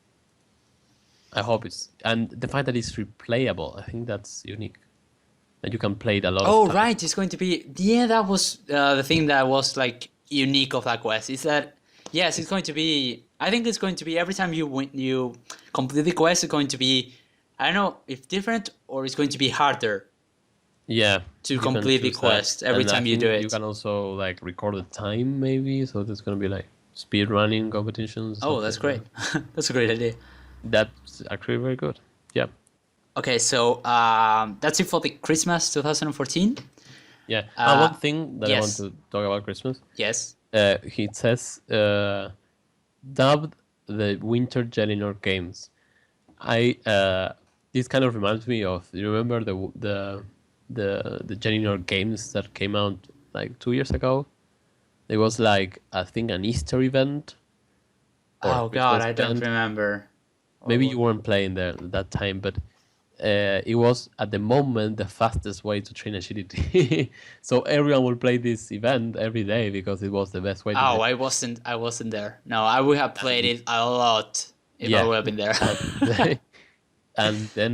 I hope it's and the fact that it's replayable. I think that's unique. That you can play it a lot of Oh, times. right. It's going to be. Yeah, that was the thing that was like unique of that quest. Is that yes, it's going to be. I think it's going to be every time you complete the quest, it's going to be. I don't know if different or it's going to be harder Yeah, to you can complete the choose that, quest every and I time you do think you it. can also like record the time maybe. So there's gonna be like speed running competitions, Oh, something that's like great. that. That's a great idea. That's actually very good. Yeah, Okay, so that's it for the Christmas 2014. yeah. And Uh, one thing that I want yes, to talk about Christmas. yes. He says dubbed the Winter Gelinor Games. I This kind of reminds me of, you remember the Gelinor Games that came out like 2 years ago? There was like, I think, an Easter event or a Oh God, Christmas I don't event. remember. Maybe What? you weren't playing there at that time, but it was at the moment the fastest way to train agility. So everyone will play this event every day because it was the best way to Oh, train. I wasn't there. No, I would have played And it a lot if I yeah, would have been there. and and then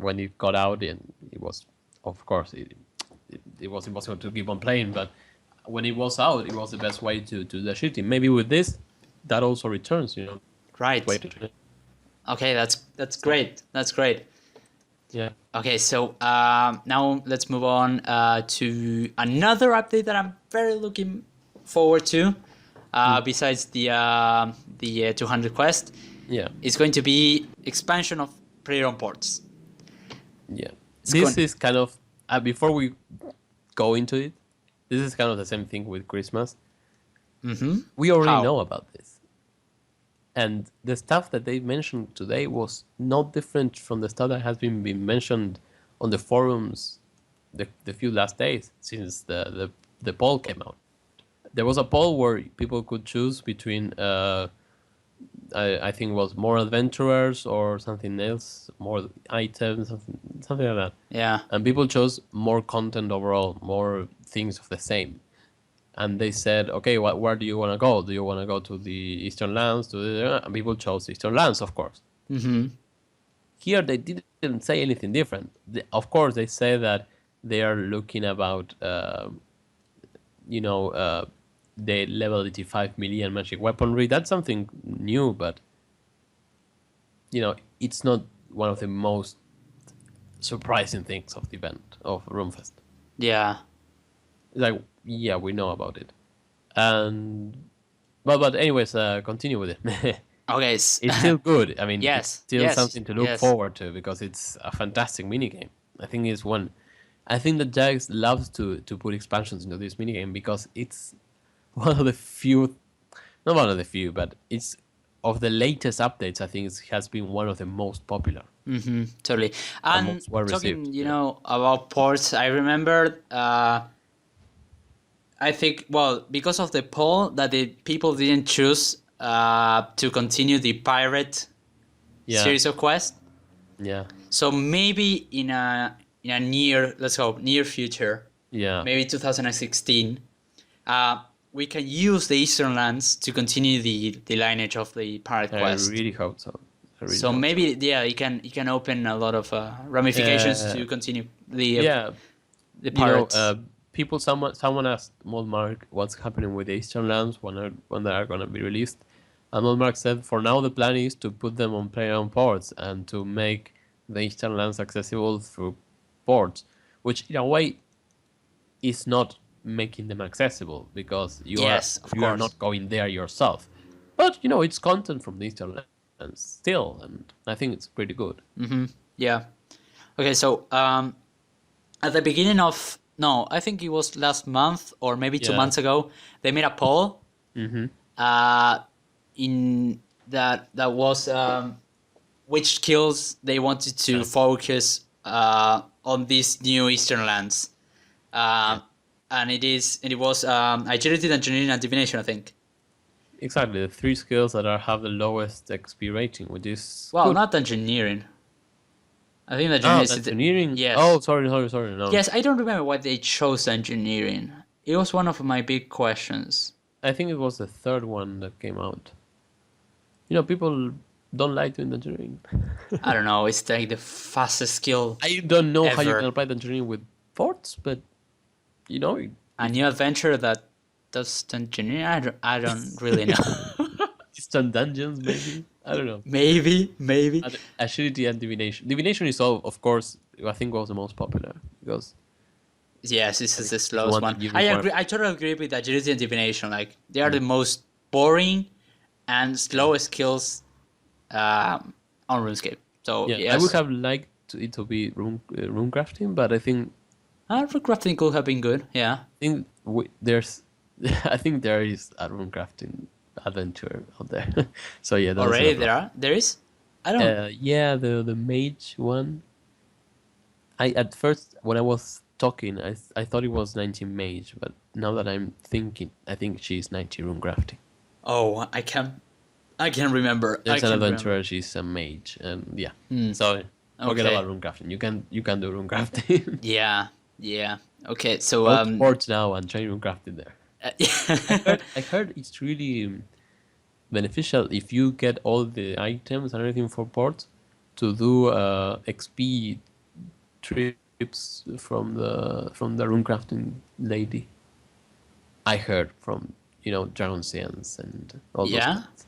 when it got out, and it was, of course, it was impossible to keep on playing. But when it was out, it was the best way to do the shooting. Maybe with this, that also returns. Best way Right. to train. Okay, that's So great. That's great. yeah. Okay, so now let's move on to another update that I'm very looking forward to. Mm. Besides the 200 quest, Yeah, is going to be expansion of player-owned ports. yeah. It's This going. is kind of before we go into it. This is kind of the same thing with Christmas. Mm-hmm. We already How? know about this, and the stuff that they mentioned today was not different from the stuff that has been mentioned on the forums the few last days since the poll came out. There was a poll where people could choose between I think it was more adventurers or something else, more items, something like that. Yeah. And people chose more content overall, more things of the same. And they said, okay, where do you want to go? Do you want to go to the Eastern Lands? And people chose Eastern Lands, of course. Mm-hmm. Here they didn't say anything different. Of course, they say that they are looking about, you know, the level 85 million magic weaponry. That's something new, but it's not one of the most surprising things of the event of RuneFest. Yeah. Like, yeah, we know about it, and but anyways, continue with it. Okay. It's still good. I mean, it's Yes. still Yes. something to look Yes. forward to because it's a fantastic minigame. I think it's one. I think that Jax loves to put expansions into this minigame because it's one of the few, not one of the few, but it's of the latest updates. I think it has been one of the most popular Mm-hmm. Totally. and And most well talking, received. about ports, I remember. I think, well, because of the poll that the people didn't choose to continue the pirate Yeah, series of quests. yeah, So maybe in a near, let's hope, near future, yeah. maybe 2016, we can use the Eastern lands to continue the lineage of the pirate I quest. really hope so. I really So hope so. maybe yeah, it can open a lot of ramifications to continue Yeah, the you know, pirates. people. Someone asked Moldmark what's happening with the Eastern lands when they are gonna be released, and Moldmark said for now the plan is to put them on player-owned ports and to make the Eastern lands accessible through ports, which in a way is not making them accessible because Yes, of you are course. not going there yourself. But it's content from the Easter lands still, and I think it's pretty good. Yeah. Okay, so at the beginning of no, I think it was last month or maybe 2 months ago, they made a poll. Mm-hmm. In that was which skills they wanted to focus on these new Eastern lands. Yeah. And it was agility, engineering, and divination, I think. Exactly, the three skills that have the lowest XP rating, which is Well, good. not engineering. I think engineering Oh, is engineering. yes. Oh, sorry. No, Yes, I don't remember why they chose engineering. It was one of my big questions. I think it was the third one that came out. People don't like doing engineering. I don't know. It's like the fastest skill I don't know how you can ever. apply the engineering with forts, but you know, A new adventure that does engineering. I don't really know. distant dungeons, maybe. I don't know. maybe. Agility and divination. Divination is all, of course, I think was the most popular because Yes, this I is think the it's the slowest one one. that you I require. agree. I totally agree with agility and divination. Like they are the most boring and slowest skills on RuneScape. So Yeah, I would yes, have liked it to be rune crafting, but I crafting could have been good. Yeah. think there's, I think there is a rune crafting adventure out there. So yeah, that doesn't Already apply. there is. I don't. Yeah, the mage one. I at first when I was talking, I thought it was 19 mage, but now that I'm thinking, I think she's 90 rune crafting. Oh, I can. I can remember. I There's an can remember. adventurer, she's a mage, and yeah. Hmm. So forget Okay. about rune crafting. You can do rune crafting. Yeah. Yeah. Okay. So Go to ports now and try rune crafting there. I heard it's really beneficial if you get all the items and everything for ports to do XP trips from the rune crafting lady. I heard from Dragon Science and all those yeah. guys.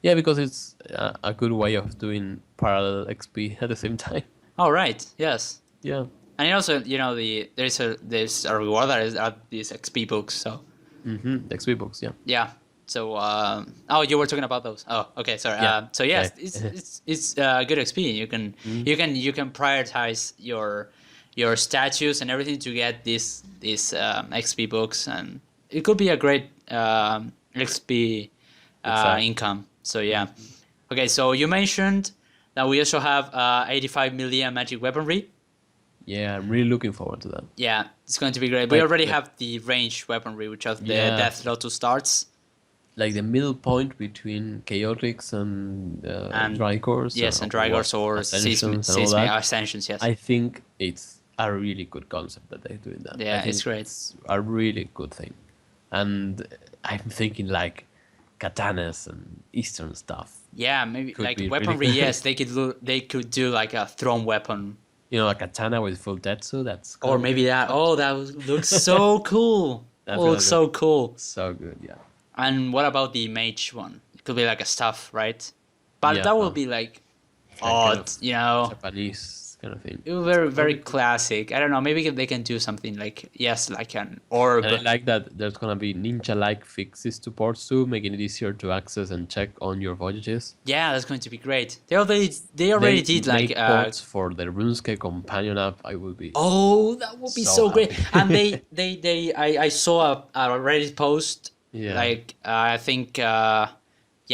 Yeah, because it's a good way of doing parallel XP at the same time. All right. Yes. Yeah. And also, there's a reward that is at these XP books. So The XP books. Yeah. yeah. So oh, you were talking about those. Oh, okay. Sorry. Yeah. So yes, Yeah. it's good XP. You can prioritize your statues and everything to get these XP books, and it could be a great XP Exactly. income. So yeah. Okay. So you mentioned that we also have 85 million magic weaponry. Yeah, I'm really looking forward to that. Yeah, it's going to be great. We Like, already like have the ranged weaponry, which are the yeah, Death Lotus starts. like the middle point between chaotix and And Drygors, yes, and or what, Drygors or ascensions and all Seismic that. Ascensions, yes. I think it's a really good concept that they're doing that. I Yeah, think it's great. it's a really good thing, and I'm thinking like katanas and Eastern stuff. Yeah, maybe Could like be really weaponry, good. yes, they could do like a thrown weapon. A katana with full tetsu. That's Or gonna maybe that. Oh, looks so cool. that's Oh, gonna looks look so cool. so good. Yeah. And what about the mage one? It could be like a staff, right? But Yeah. that would be like Kind odd, of Japanese kind of thing. It was very, very Probably cool. classic. I don't know. Maybe they can do something like like an orb. And I like that there's gonna be ninja-like fixes to ports too, making it easier to access and check on your voyages. Yeah, that's going to be great. They already did like made ports for the RuneScape companion app. I will be oh, that would be so so great. happy. And I saw a Reddit post Yeah. like I think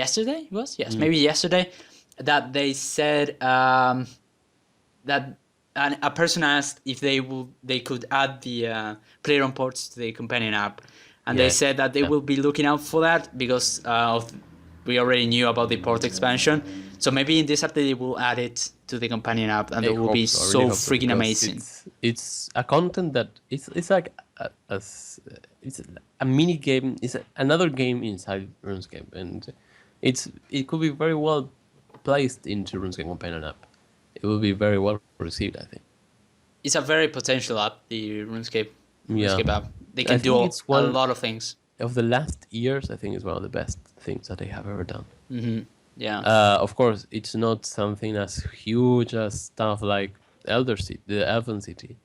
yesterday it was yes Mm. maybe yesterday that they said that a person asked if they could add the player on ports to the companion app, and they Yeah. said that they Yeah. will be looking out for that because we already knew about the port expansion. So maybe in this update they will add it to the companion app, and I it will hope be so. I so really hope so, freaking because amazing. It's a content that it's like it's a mini game. It's another game inside RuneScape, and it could be very well placed into RuneScape companion app. It will be very well received, I think. It's a very potential app, the RuneScape app. They I can do think it's a one lot of things. of the last years. I think it's one of the best things that they have ever done. Yeah. Of course, it's not something as huge as stuff like the Elven City,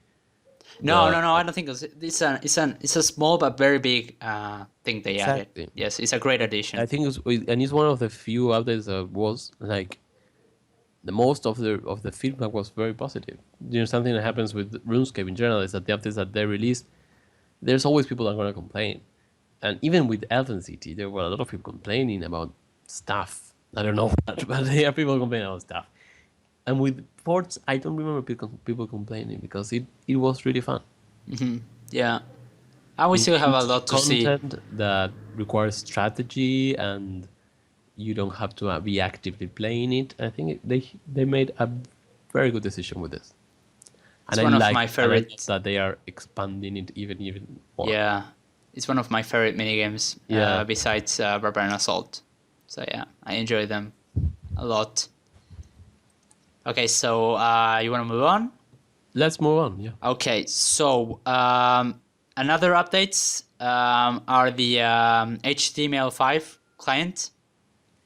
No, But no, no. I don't think it's a small but very big thing they added. exactly, Yes, it's a great I addition. think and it's one of the few updates that was like the most of the feedback was very positive. Something that happens with RuneScape in general is that the updates that they release, there's always people that are going to complain. And even with Elven City, there were a lot of people complaining about stuff. I don't know what, but there are people complaining about stuff. And with ports, I don't remember people complaining because it was really fun. Yeah, and we still have a Includes lot to see. content that requires strategy and you don't have to be actively playing it. I think they made a very good decision with this, It's one of my and I love favorite. that they are expanding it even more. Yeah, it's one of my favorite minigames. Yeah, Besides Barbarian Assault. So yeah, I enjoy them a lot. Okay, so you want to move on? let's move on. Yeah, Okay, so another updates are the HTML5 client.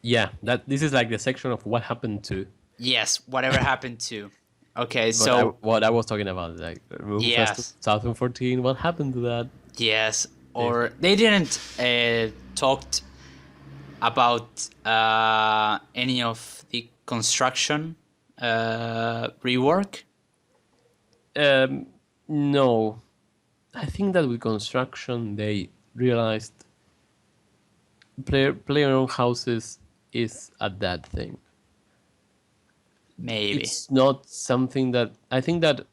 yeah. That this is like the section of what happened to. Yes, whatever happened to. Okay, But so what I was talking about, like RuneFest yes, 2014, what happened to that? yes, They- or they didn't talked about any of the construction rework. No, I think that with construction they realized player owned houses is a dead thing. Maybe. It's not something that I think that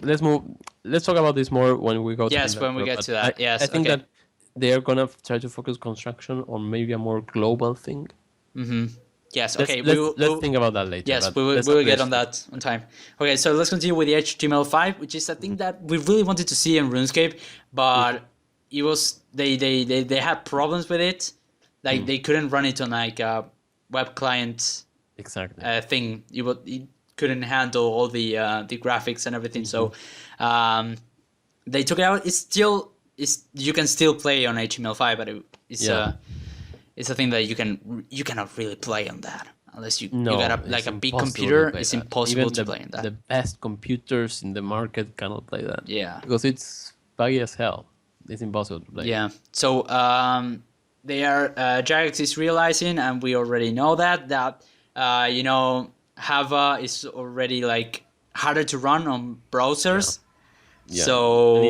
let's move. Let's talk about this more when we go to Yes, when we developer. get But to I that. I Yes, think okay. that they are gonna try to focus construction on maybe a more global thing. Yes, Let's okay. let's let's think about that later. Yes, But let's we talk will the get on HTML. that on time. Okay, so let's continue with the HTML5, which is a thing that we really wanted to see in RuneScape, but it was they had problems with it. Like they couldn't run it on like a web client Exactly. thing. It couldn't handle all the graphics and everything. So they took it out. It's you can still play on HTML5, but Yeah. it's a thing that you cannot really play on that unless you got No, a, like it's a big impossible to computer. play It's that. impossible Even to play on the that. best computers in the market cannot play that. Yeah. Because it's buggy as hell. It's impossible to play. Yeah. So they are Jagex is realizing, and we already know that Java is already like harder to run on Yeah. browsers. Yeah. And So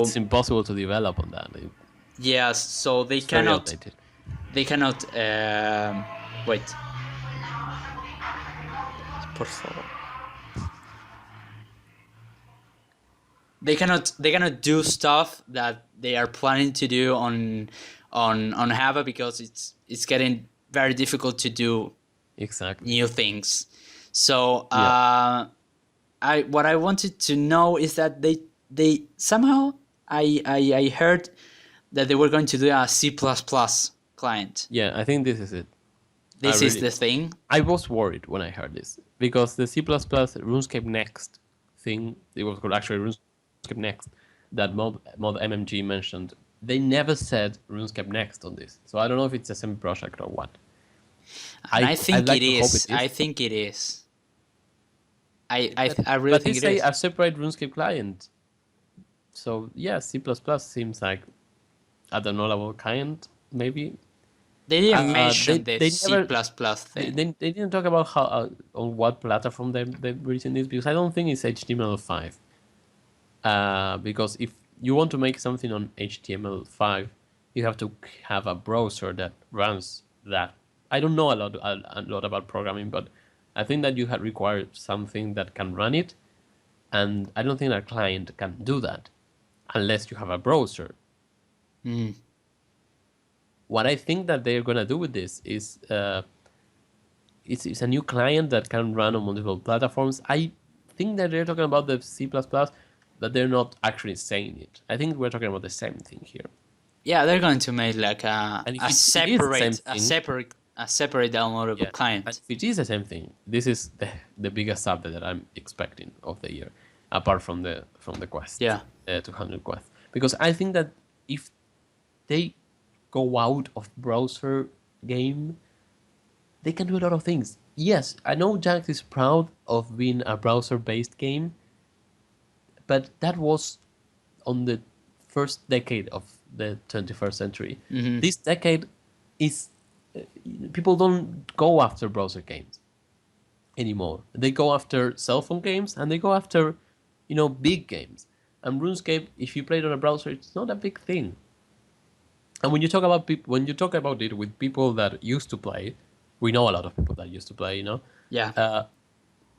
it's impossible to develop on that. yes, so It's very outdated. they cannot wait. Por favor. They cannot do stuff that they are planning to do on Java because it's getting very difficult to do Exactly. new things. So Yeah. what I wanted to know is that they somehow I heard that they were going to do a C++ client. Yeah, I think this is it. This is the thing. I was worried when I heard this because the C++ RuneScape Next thing, it was called actually RuneScape Next, that mod MMG mentioned. They never said RuneScape Next on this, so I don't know if it's the same project or what. And I I'd think like it to hope is. it is. I think it is. I really But think they it say is. a separate RuneScape client. So yeah, C++ seems like a downloadable client, maybe. They didn't mention the They C++ never thing. they didn't talk about how on what platform they're releasing this because I don't think it's HTML5. Because if you want to make something on HTML5, you have to have a browser that runs that. I don't know a lot about programming, but I think that you have required something that can run it, and I don't think that client can do that unless you have a browser. What I think that they're gonna do with this is it's a new client that can run on multiple platforms. I think that they're talking about the C++, but they're not actually saying it. I think we're talking about the same thing here. Yeah, they're going to make like And if a it is the same separate thing, a separate downloadable yeah. And client. if it is the same thing, this is the biggest update that I'm expecting of the year, apart from the quest, Yeah. 200 quest. Because I think that if they go out of browser game, they can do a lot of things. Yes, I know Jax is proud of being a browser-based game, but that was on the first decade of the 21st century. Mm-hmm. This decade is people don't go after browser games anymore. They go after cell phone games and they go after, big games. And RuneScape, if you play it on a browser, it's not a big thing. And when you talk about it with people that used to play, we know a lot of people that used to play. Yeah.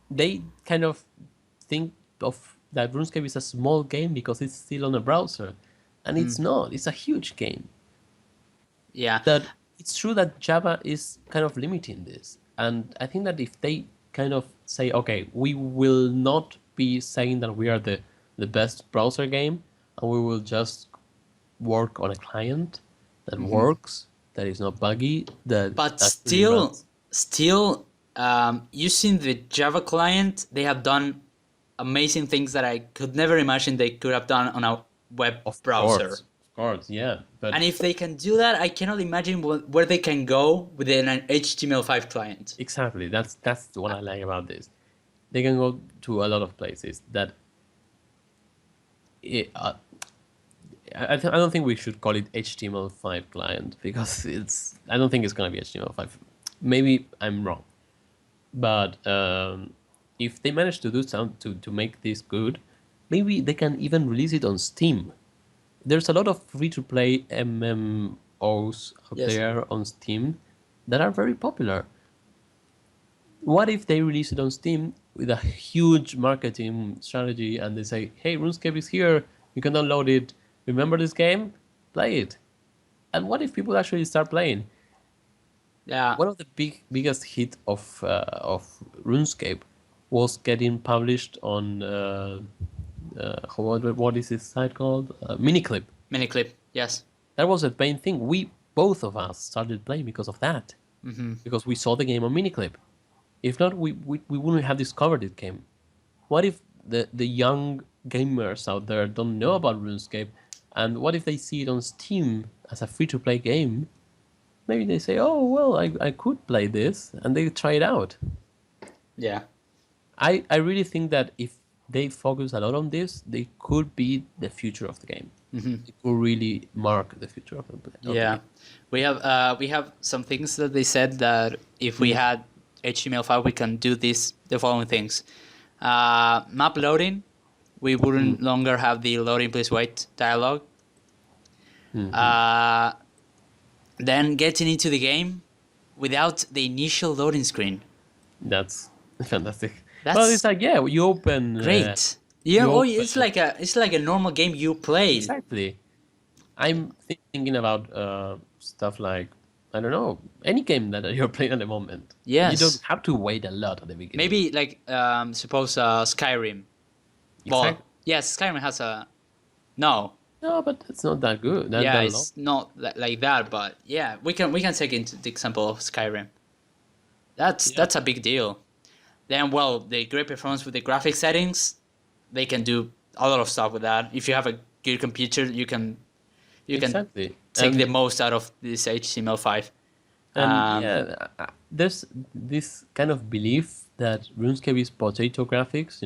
They kind of think of that RuneScape is a small game because it's still on a browser, and it's not. It's a huge game. Yeah. That it's true that Java is kind of limiting this, and I think that if they kind of say, okay, we will not be saying that we are the best browser game, and we will just work on a client that works, that is not buggy, that But actually runs. still, using the Java client, they have done amazing things that I could never imagine they could have done on a web browser. Of course, yeah. But And if they can do that, I cannot imagine where they can go within an HTML5 client. exactly, that's what I like about this. They can go to a lot of places that I don't think we should call it HTML5 client because I don't think it's going to be HTML5. Maybe I'm wrong. But if they manage to do something to make this good, maybe they can even release it on Steam. There's a lot of free-to-play MMOs out Yes. there on Steam that are very popular. What if they release it on Steam with a huge marketing strategy and they say, hey, RuneScape is here, you can download it, remember this game? Play it. And what if people actually start playing? Yeah. One of the biggest hit of RuneScape was getting published on what is this site called? Miniclip. Miniclip. Yes. That was the main thing. Both of us started playing because of that. Because we saw the game on Miniclip. If not, we wouldn't have discovered it game. What if the young gamers out there don't know about RuneScape, and what if they see it on Steam as a free-to-play game? Maybe they say, oh, well, I could play this, and they try it out. Yeah. I really think that if they focus a lot on this, they could be the future of the game. It will really mark the future of the game. Yeah. We have some things that they said that if we had HTML5, we can do the following things. Map loading, we wouldn't longer have the loading please wait dialogue. Then getting into the game without the initial loading screen. That's fantastic. That's well, it's like, yeah, you open... great. It's like a normal game you play. Exactly. I'm thinking about stuff like, I don't know, any game that you're playing at the moment. Yes. You don't have to wait a lot at the beginning. Maybe like suppose Skyrim. Well, Exactly. yes, Skyrim has a no. No, but it's not that good. That long. It's not like that, but yeah, we can take into the example of Skyrim. That's a big deal. Then, well, the great performance with the graphic settings, they can do a lot of stuff with that. If you have a good computer, you can Exactly. take the most out of this HTML5. And there's this kind of belief that RuneScape is potato graphics,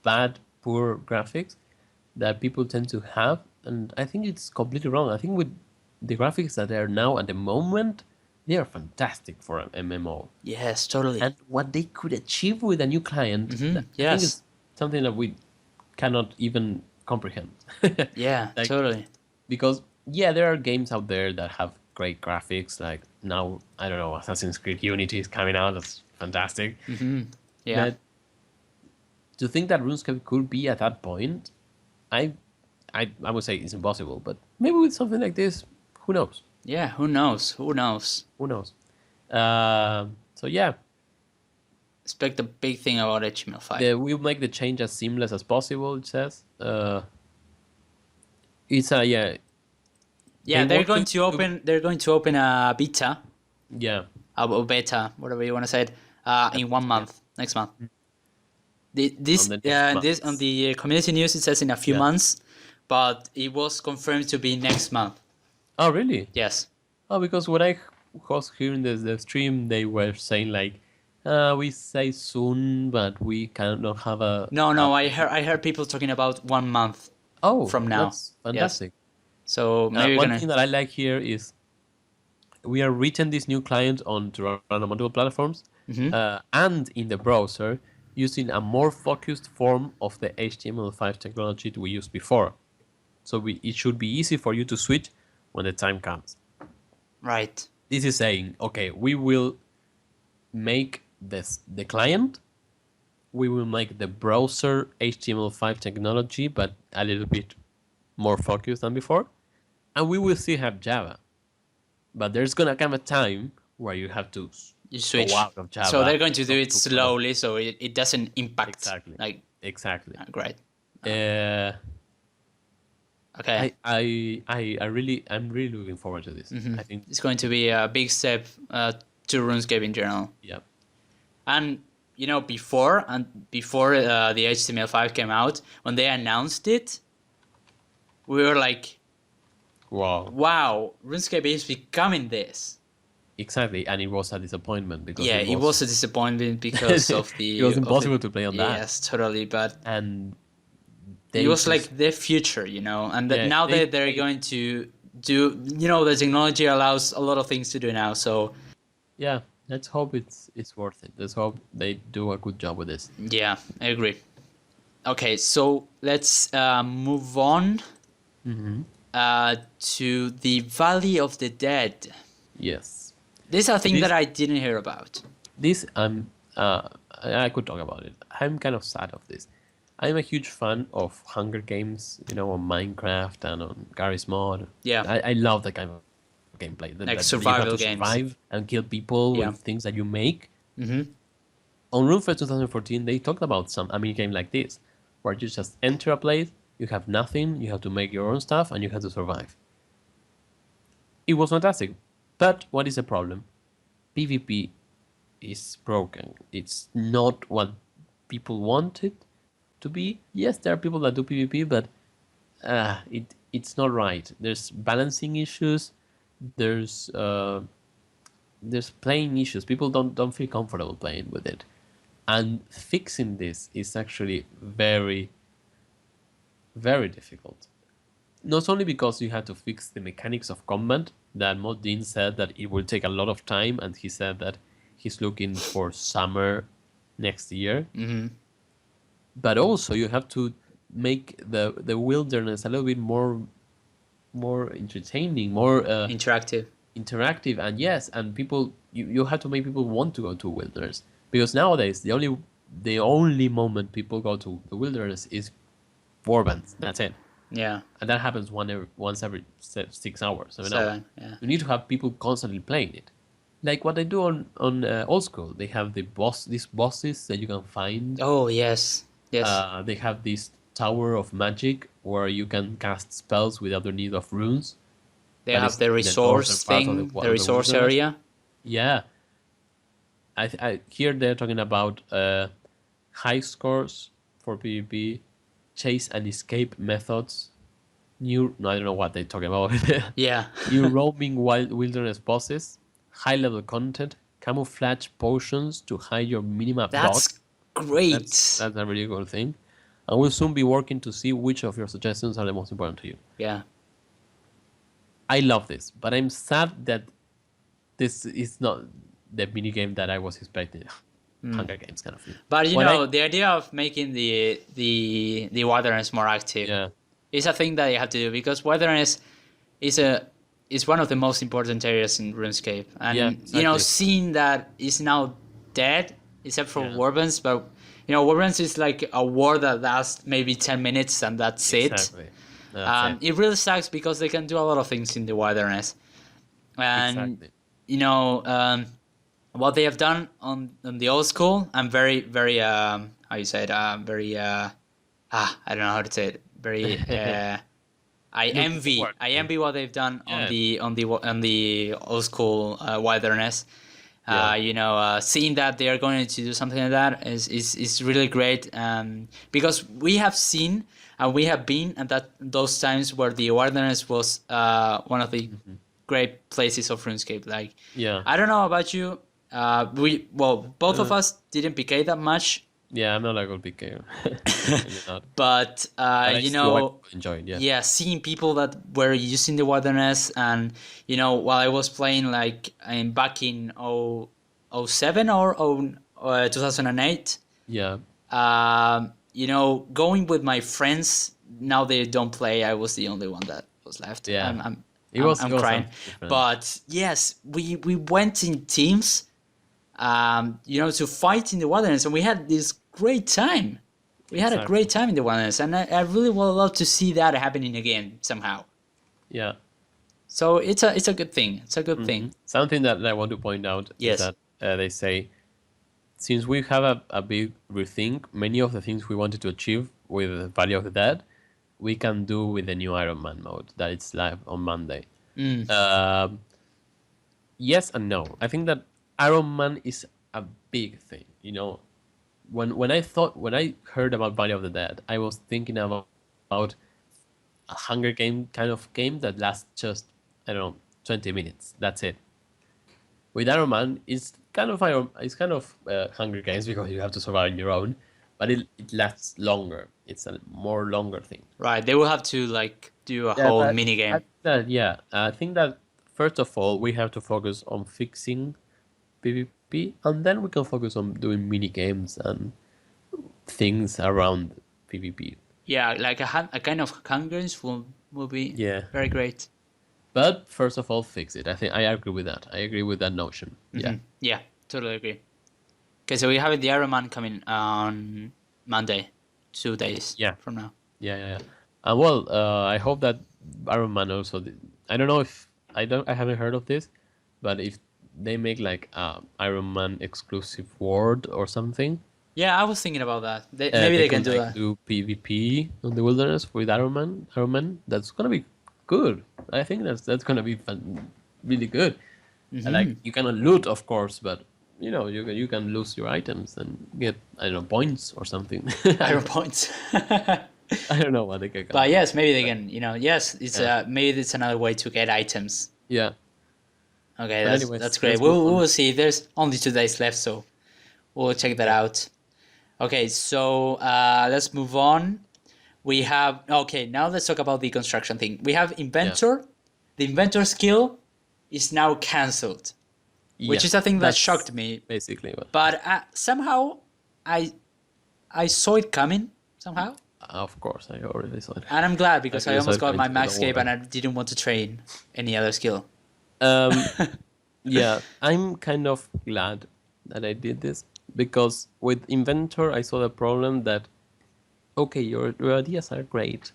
bad, poor graphics that people tend to have. And I think it's completely wrong. I think with the graphics that are now at the moment, they are fantastic for an MMO. Yes, totally. And what they could achieve with a new client, I think is something that we cannot even comprehend. Yeah, totally. Because, yeah, there are games out there that have great graphics. Like now, I don't know, Assassin's Creed Unity is coming out. That's fantastic. Yeah. But to think that RuneScape could be at that point, I would say it's impossible. But maybe with something like this, who knows? Yeah, who knows? Who knows? Who knows? So yeah, Expect a big thing about HTML5. we'll make the change as seamless as possible. It says. It's a Yeah, They they're want going to- to open. They're going to open a beta, yeah. a beta, whatever you want to say it, in 1 month, next month. This On the next this on month. the community news it says in a few Yeah. months, but it was confirmed to be next month. Oh really? Yes. Oh, because when I was hearing the stream, they were saying like We say soon, but we cannot have No, I heard people talking about 1 month Oh, from now. that's Yes. fantastic. So maybe we're One gonna. thing that I like here is we are reaching this new client on to run on multiple platforms Mhm. and in the browser using a more focused form of the HTML5 technology we used before. So it should be easy for you to switch when the time comes. Right. This is saying, okay, we will make the client, we will make the browser HTML5 technology, but a little bit more focused than before, and we will still have Java. But there's gonna come a time where you have to You go switch. out of So Java they're going and to do go it to one of slowly, so it doesn't impact. exactly, Like, exactly. great. Uh, Okay. I'm really looking forward to this. I think, It's going to be a big step to RuneScape in general. yeah, And before the HTML5 came out, when they announced it, we were like, wow, "Wow, RuneScape is becoming this." exactly. And it was a disappointment because Yeah, it was a disappointment because of it was the impossible to play on that, yes, totally. But and it they was just like the future, and that yeah now they that they're played going to do, the technology allows a lot of things to do now. So yeah. Let's hope it's worth it. Let's hope they do a good job with this. yeah, I agree. Okay, so let's move on to the Valley of the Dead. Yes, This is a thing that this I didn't hear about. this I could talk about it. I'm kind of sad of this. I'm a huge fan of Hunger Games, on Minecraft and on Garry's Mod. Yeah, I love that kind of gameplay. like That you have survival to games. survive and kill people Yeah. with things that you make. Mm-hmm. On RuneFest 2014, they talked about a mini game like this, where you just enter a place, you have nothing, you have to make your own stuff, and you have to survive. It was fantastic. But what is the problem? PvP is broken. It's not what people want it to be. Yes, there are people that do PvP, but it's not right. There's balancing issues. There's there's playing issues. People don't feel comfortable playing with it, and fixing this is actually very very difficult. Not only because you have to fix the mechanics of combat, that Modin said that it will take a lot of time, and he said that he's looking for summer next year. Mm-hmm. But also you have to make the wilderness a little bit more entertaining, more Interactive. interactive, and yes, and people you have to make people want to go to wilderness, because nowadays the only moment people go to the wilderness is warbands. That's it. Yeah. And that happens once every 6 hours, 7 hours. 7. Yeah. You need to have people constantly playing it, like what they do on old school. They have these bosses that you can find. Oh yes. Yes. They have this tower of magic where you can cast spells without the need of runes. They That have is the in the northern resource part of thing, the the resource wilderness. area. Yeah, I here they're talking about high scores for PvP, chase and escape methods. No, I don't know what they're talking about. Yeah. New roaming wild wilderness bosses, high level content, camouflage potions to hide your minimap That's dot. great. That's a really good thing. And we'll soon be working to see which of your suggestions are the most important to you. Yeah. I love this, but I'm sad that this is not the minigame that I was expecting. Hunger Games kind of thing. But What the idea of making the wilderness more active yeah, is a thing that you have to do, because wilderness is one of the most important areas in RuneScape, and Yeah, exactly. seeing that is now dead except for Yeah. Warbands, but Warbands is like a war that lasts maybe 10 minutes and that's it. exactly. That's it. It really sucks because they can do a lot of things in the wilderness, and Exactly. What they have done on the old school, I'm very very how you say it, very I don't know how to say it, very I envy what they've done Yeah. on the old school wilderness. Yeah. Seeing that they are going to do something like that is really great, because we have seen and we have been at those times where the wilderness was one of the great places of RuneScape. Like, Yeah. I don't know about you, Both of us didn't PK that much, Yeah, I'm not like a big gamer. Really not. but But I still like enjoy it. Yeah. yeah, seeing people that were using the wilderness, and while I was playing like back in 07 or 2008, Yeah. going with my friends. Now they don't play. I was the only one that was left. Yeah. I'm crying. Something different. But yes, we went in teams, to fight in the wilderness, and we had this great time. We had a great time in the wilderness, and I really would love to see that happening again somehow. Yeah. So it's a good thing. It's a good thing. Something that I want to point out Yes. is that they say, since we have a big rethink, many of the things we wanted to achieve with Valley of the Dead, we can do with the new Iron Man mode that it's live on Monday. Yes and no. I think that Iron Man is a big thing. When I heard about Valley of the Dead, I was thinking about a Hunger Game kind of game that lasts just, I don't know, 20 minutes. That's it. With Iron Man, it's kind of Hunger Games because you have to survive on your own, but it lasts longer. It's a more longer thing. Right. They will have to do a whole mini game. I think that first of all we have to focus on fixing PvP, and then we can focus on doing mini games and things around PvP. Yeah, like a kind of Hunger Games will be very great. But first of all, fix it. I agree with that. I agree with that notion. Yeah. Yeah, totally agree. Okay, so we have the Iron Man coming on Monday, 2 days from now. Yeah. And I hope that Iron Man also. I don't know if I haven't heard of this, but if they make like Iron Man exclusive world or something. Yeah, I was thinking about that. Maybe they can do that. Do PvP on the wilderness with Iron Man. That's gonna be good. I think that's gonna be really good. Like you cannot loot, of course, but you can lose your items and get, I don't know, points or something. Iron points. I don't know what they can. But yes, maybe they can. Yes, it's maybe it's another way to get items. Yeah. Okay, that's great. We'll see. There's only 2 days left, so we'll check that out. Okay, so let's move on. We have now let's talk about the construction thing. We have Inventor. Yeah. The Inventor skill is now cancelled, which is a thing that shocked me. Basically, but somehow I saw it coming somehow. Of course, I already saw it. And I'm glad because I almost got my max cape and I didn't want to train any other skill. Yeah, I'm kind of glad that I did this because with Inventor, I saw the problem that, okay, your ideas are great,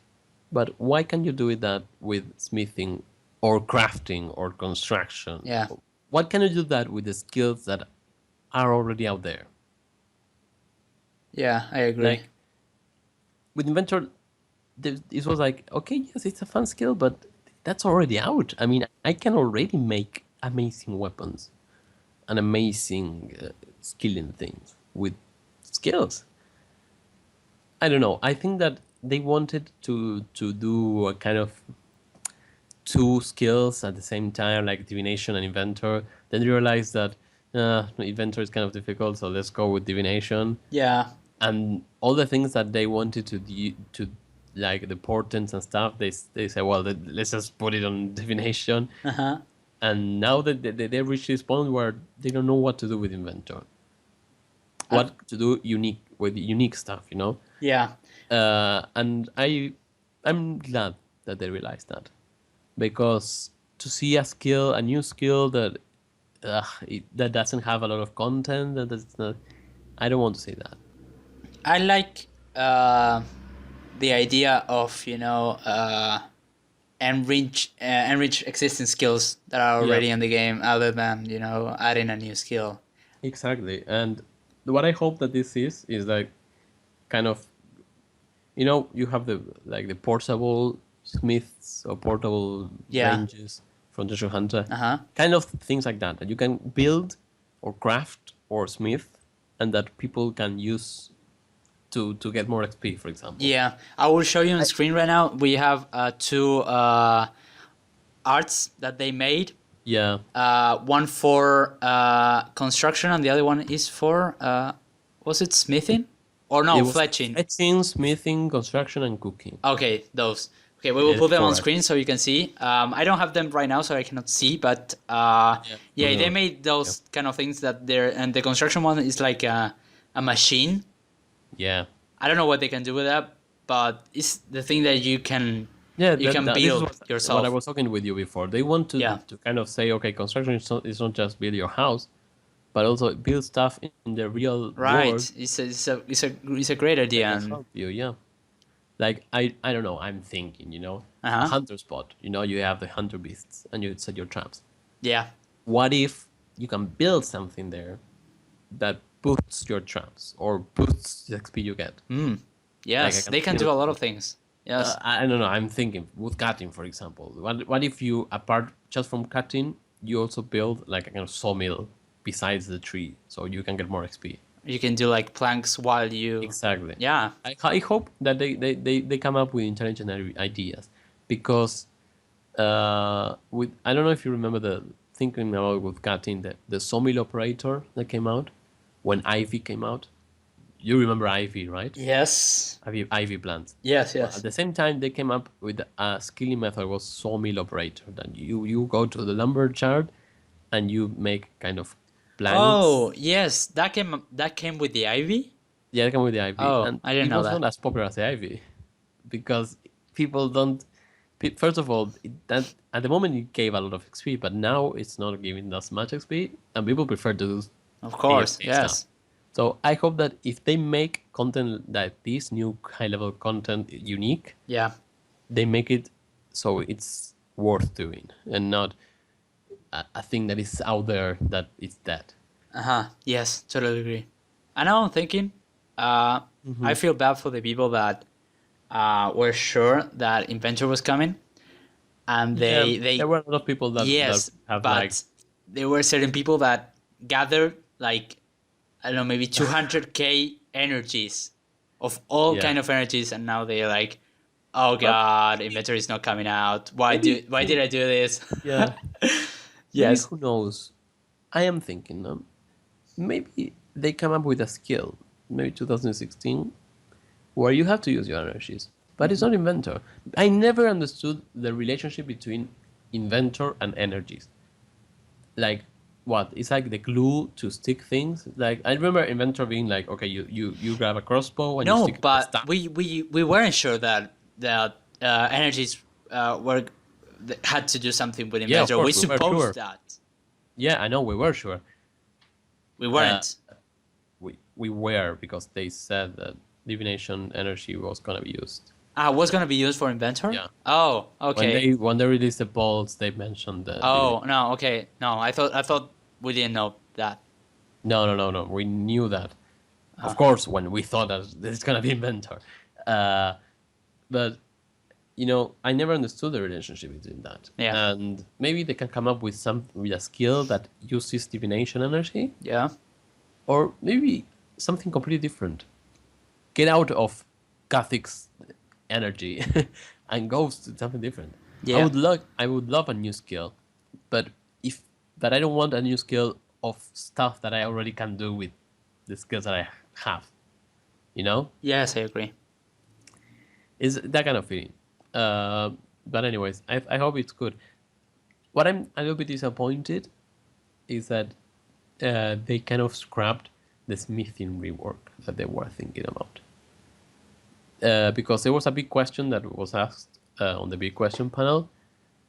but why can't you do that with smithing or crafting or construction? Yeah. Why can't you do that with the skills that are already out there? Yeah, I agree. With Inventor, it was like, okay, yes, it's a fun skill, but that's already out. I mean, I can already make amazing weapons and amazing skilling things with skills. I don't know. I think that they wanted to do a kind of 2 skills at the same time, like Divination and Inventor. Then they realized that Inventor is kind of difficult, so let's go with Divination. Yeah. And all the things that they wanted to like the portents and stuff, they say, well, let's just put it on Divination. Uh-huh. And now that they reached this point where they don't know what to do with Inventor. What to do with unique stuff, Yeah. And I'm glad that they realized that, because to see a new skill that doesn't have a lot of content, that's not. I don't want to say that. I like the idea of enrich existing skills that are already in the game, other than adding a new skill. Exactly, and what I hope that this is like kind of, you have the portable smiths or portable ranges from Treasure Hunter, kind of things like that you can build or craft or smith, and that people can use to get more XP, for example. Yeah, I will show you on the screen right now. We have 2 arts that they made. Yeah. One for construction, and the other one is for was it smithing or no It was fletching? fetching, smithing, construction, and cooking. Okay, those. Okay, we will There's put them on four screen actually. so you can see. I don't have them right now, so I cannot see. But Yeah. yeah, they No. made Yeah. those kind of things that they're, and the construction one is like a machine. Yeah. I don't know what they can do with that, but it's the thing that Yeah, you can this is build what I yourself. was talking with you before. They want Yeah, to kind of say, okay, construction is not just build your house, but also build stuff in the real world right. It's a great that idea. can And help you. Yeah. Like I don't know. I'm thinking, uh a huh. hunter spot. You have the hunter beasts, and you set your traps. Yeah. What if you can build something there that boosts your traps or boosts the XP you get? Mm. Like I Yes, can they can do build. a lot of things. Yes. I don't know. I'm thinking with cutting, for example. What if you, apart just from cutting, you also build like a kind of sawmill besides the tree, so you can get more XP. You can do like planks while you. Exactly. Yeah. I hope that they come up with intelligent ideas, because with I don't know if you remember the thinking about with cutting the sawmill operator that came out when Ivy came out. You remember Ivy, right? Yes. Ivy plants. Yes. Well, at Yes. the same time, they came up with a skilling method was sawmill operator. That you go to the lumber chart and you make kind of Oh planks. yes, that came with the ivy. Yeah, they come with the ivy, Oh, and I didn't it know was that. not as popular as the ivy because people don't. First of all, that at the moment it gave a lot of XP, but now it's not giving us much XP, and people prefer to do Of course. AFK stuff. Yes. So I hope that if they make content like this new high level content unique, Yeah. they make it so it's worth doing and not a thing that is out there that it's dead. Uh huh. Yes. Totally agree. I know. I'm thinking. I Hmm. feel bad for the people that were sure that Inventor was coming, and Yeah, there they were a lot of people that yes, have like, but there were certain people that gathered like I don't know, maybe 200k energies of all yeah, kind of energies, and now they're like, oh but god, maybe inventory is not coming out. maybe Why did I do this? yeah, maybe Yes. who knows? I am thinking maybe they come up with a skill, maybe 2016, where you have to use your energies, but it's not inventor. I never understood the relationship between inventor and energies. Like, what? It's like the glue to stick things. Like, I remember inventor being like, okay, you grab a crossbow and you No, stick it to a but staff. we weren't sure that energies were had to do something with Yeah, of inventor. We course we were supposed sure. that Yeah, I know we were sure. we Uh, weren't. we were, because they said that divination energy was gonna be used. Ah, was gonna be used for inventor. Yeah, Oh, when okay. they released the bolts, they mentioned the Oh divination. no, okay. No, I thought we didn't know that. No. We knew that. Of Ah, course, when we thought that it's gonna be inventor, uh, but I never understood the relationship between that. yeah, And maybe they can come up with a skill that uses divination energy, yeah, or maybe something completely different. Get out of Kathik's energy and go to something different. yeah. I would love a new skill, but if but I don't want a new skill of stuff that I already can do with the skills that I have. You know, Yes, I agree. is that kind of feeling. But anyways, I hope it's good. What I'm a little bit disappointed is that they kind of scrapped the smithing rework that they were thinking about. Because there was a big question that was asked on the big question panel.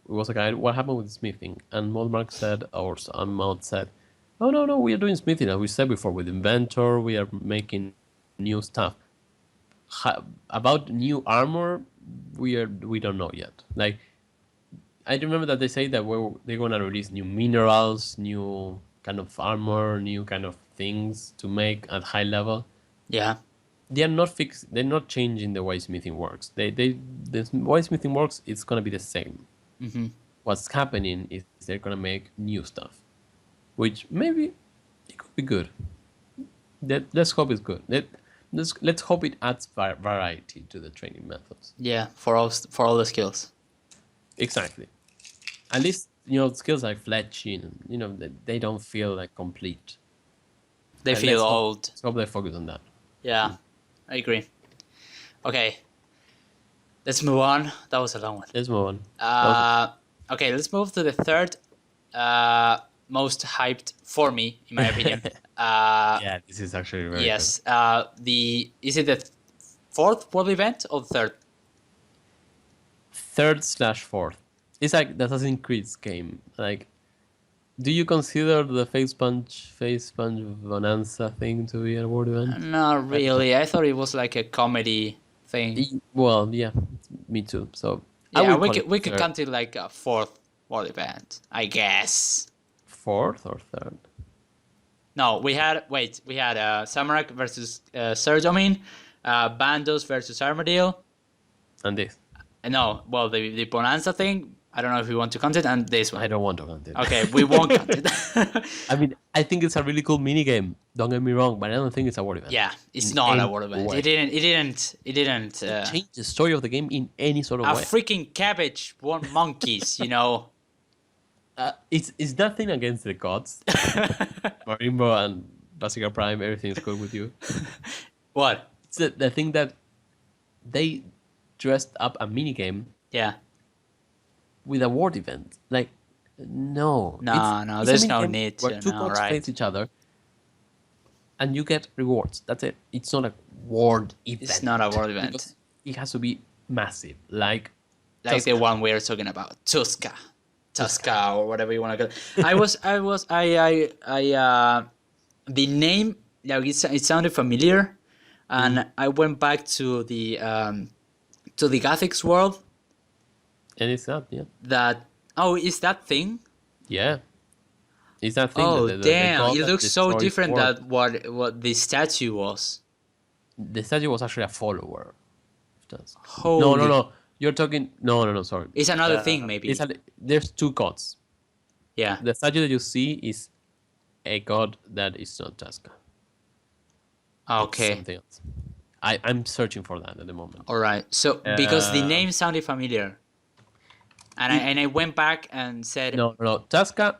It was like, what happened with smithing? And Moldmark said, or some mod said, oh, no, we are doing smithing. As we said before, with Inventor, we are making new stuff. About new armor, we don't know yet. Like, I remember that they say that they're gonna release new minerals, new kind of armor, new kind of things to make at high level. Yeah, They are not fixed. They're not changing the way smithing works. The way smithing works, it's gonna be the same. mm-hmm. What's happening is they're gonna make new stuff, which maybe it could be good. Let's hope it's good. Let's hope it adds variety to the training methods. Yeah, for all the skills. Exactly. At least skills like fletching, they don't feel like complete. They feel old. Let's hope they focus on that. Yeah, I agree. Okay, let's move on. That was a long one. Let's move on. Okay, let's move to the third most hyped for me, in my opinion. Yeah, this is actually very yes. Is it the fourth world event or the third? Third/fourth. It's like the Assassin's Creed game. Like, do you consider the face punch bonanza thing to be a world event? Not really. I thought it was like a comedy thing. Well, yeah, me too. So Yeah, would call we it could third. count it like a fourth world event, I guess. Fourth or third? No, we had Samarak versus Serdomin, Bandos versus Armadillo. And this. No, well, the Bonanza thing, I don't know if we want to count it, and this one. I don't want to count it. Okay, we won't count it. I mean, I think it's a really cool mini game. Don't get me wrong, but I don't think it's a world event. Yeah, it's In not a any world event. way. It didn't. Change the story of the game in any sort of A way. freaking cabbage won monkeys, you know. It's nothing against the gods. Marimbo and Basica Prime, everything's good with you. What? It's the thing that they dressed up a mini game Yeah. with a world event. Like, no. No, It's a there's no minigame need where to, two no, gods right. face each other, and you get rewards. That's it. It's not a world event. It's not a world event. Because it has to be massive. Like Like the one we're talking about, Tuska, or whatever you want to call it. The name, like it sounded familiar, and I went back to the Gothics world. And it's that, yeah. Is that thing? Yeah. It's that thing. Oh, that the damn! god It that looks so destroys different world. than what the statue was. The statue was actually a follower. Holy. No. You're talking. No. Sorry. It's another thing, maybe. There's two gods. Yeah. The statue that you see is a god that is not Tasca. Okay. Something else. I'm searching for that at the moment. All right. So because the Uh, name sounded familiar, and I went back and said, No. Tasca.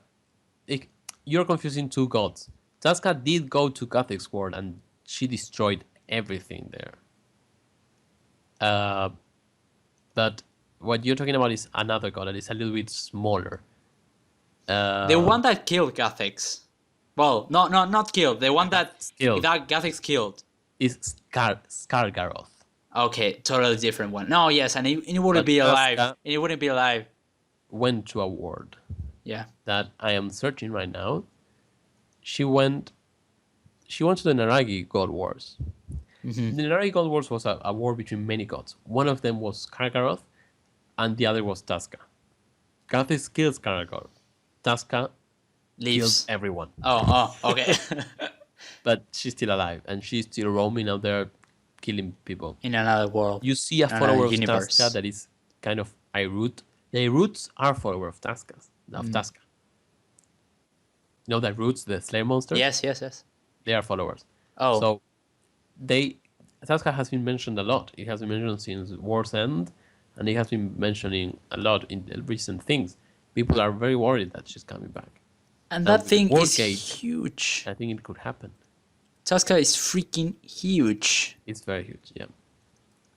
You're confusing two gods. Tasca did go to Gothic's world and she destroyed everything there. But what you're talking about is another god that is a little bit smaller. the one that killed Gothics. Well, not killed. The one that Killed. Gothics killed. Is Skargaroth. Okay, totally different one. No, yes, and it wouldn't But be alive. Tasca- It wouldn't be alive. Went to a world Yeah. that I am searching right now. She went to the Naragi God Wars. Mm-hmm. The Naragi God Wars was a war between many gods. One of them was Skargaroth, and the other was Tasca. Gothis kills Skargaroth. Tasca kills Leaves. everyone. Oh, okay. But she's still alive, and she's still roaming out there, killing people. In another world. You see a Another follower of universe. Tasca that is kind of Irut. The Iruts are follower of Tasca. You know the Roots, the Slayer monster? Yes. They are followers. Oh. So Tasca has been mentioned a lot. It has been mentioned since War's End, and it has been mentioning a lot in the recent things. People are very worried that she's coming back. And that thing World is Gate. huge. I think it could happen. Tuska is freaking huge. It's very huge, yeah.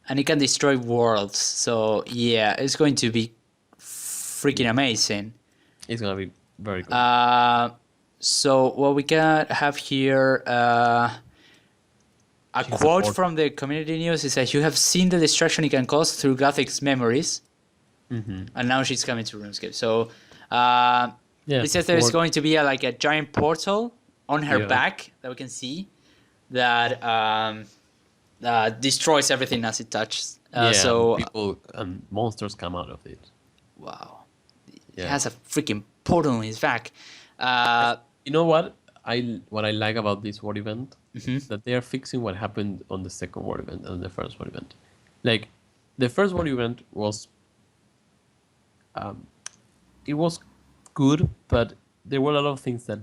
And it can destroy worlds. So, yeah, it's going to be freaking amazing. It's gonna be very good. So, what we can have here, a She's quote a from the community news is that you have seen the destruction it can cause through Gothic's memories. Mm-hmm. And now she's coming to RuneScape. So, Yeah, it says there's Ward- going to be like a giant portal on her Yeah. back that we can see that destroys everything as it touches. So, people and monsters come out of it. wow. It Yeah. has a freaking portal on his back. You know what I like about this world event? Mhm. That they are fixing what happened on the second world event and the first world event. Like the first world event was it was good, but there were a lot of things that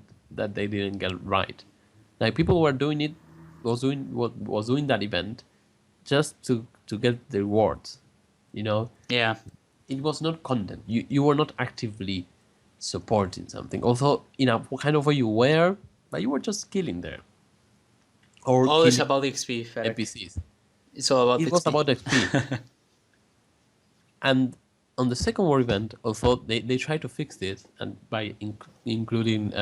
they didn't get right. Like people were doing it was doing that event just to get the rewards. You know? Yeah. It was not content. You were not actively supporting something. Also, in a kind of way you were, but you were just killing there or Always killing about the XP, Ferek. NPCs. It's all about the It was XP. about XP. And on the second war event, although they tried to fix this and by including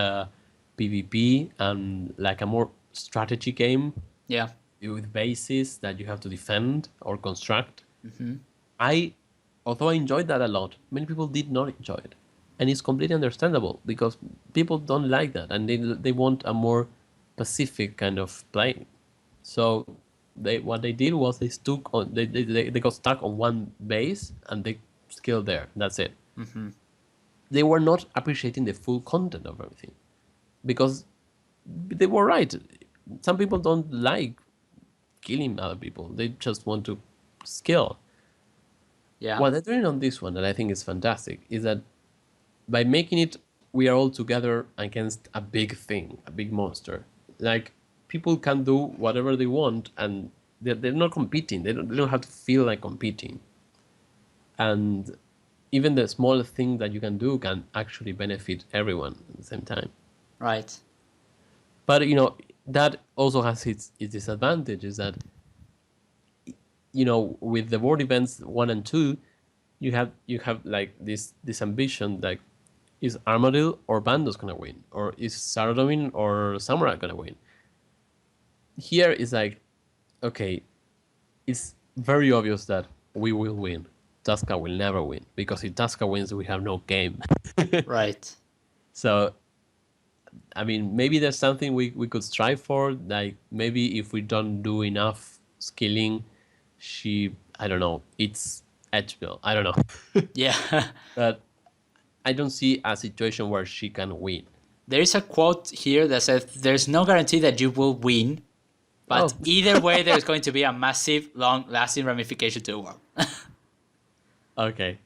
PvP and like a more strategy game Yeah. with bases that you have to defend or construct. I, although I enjoyed that a lot, many people did not enjoy it, and it's completely understandable because people don't like that and they want a more pacific kind of play. So what they did was they stuck on they got stuck on one base and they skilled there. That's it. They were not appreciating the full content of everything because they were right. Some people don't like killing other people. They just want to skill. Yeah. What they're doing on this one that I think is fantastic is that by making it we are all together against a big thing, a big monster. Like people can do whatever they want and they're not competing. They don't have to feel like competing. And even the smallest thing that you can do can actually benefit everyone at the same time. Right. But that also has its disadvantage is that with the world events 1 and 2, you have like this ambition like is Armadillo or Bandos gonna win, or is Saradomin or Samurai gonna win? Here is like, okay, it's very obvious that we will win. Tasca will never win because if Tasca wins, we have no game. Right. So, I mean, maybe there's something we could strive for. Like maybe if we don't do enough skilling, I don't know, it's Edgebill. I don't know. Yeah. But I don't see a situation where she can win. There is a quote here that says, "There's no guarantee that you will win, but Oh. either way, there's going to be a massive, long-lasting ramification to the world." Okay.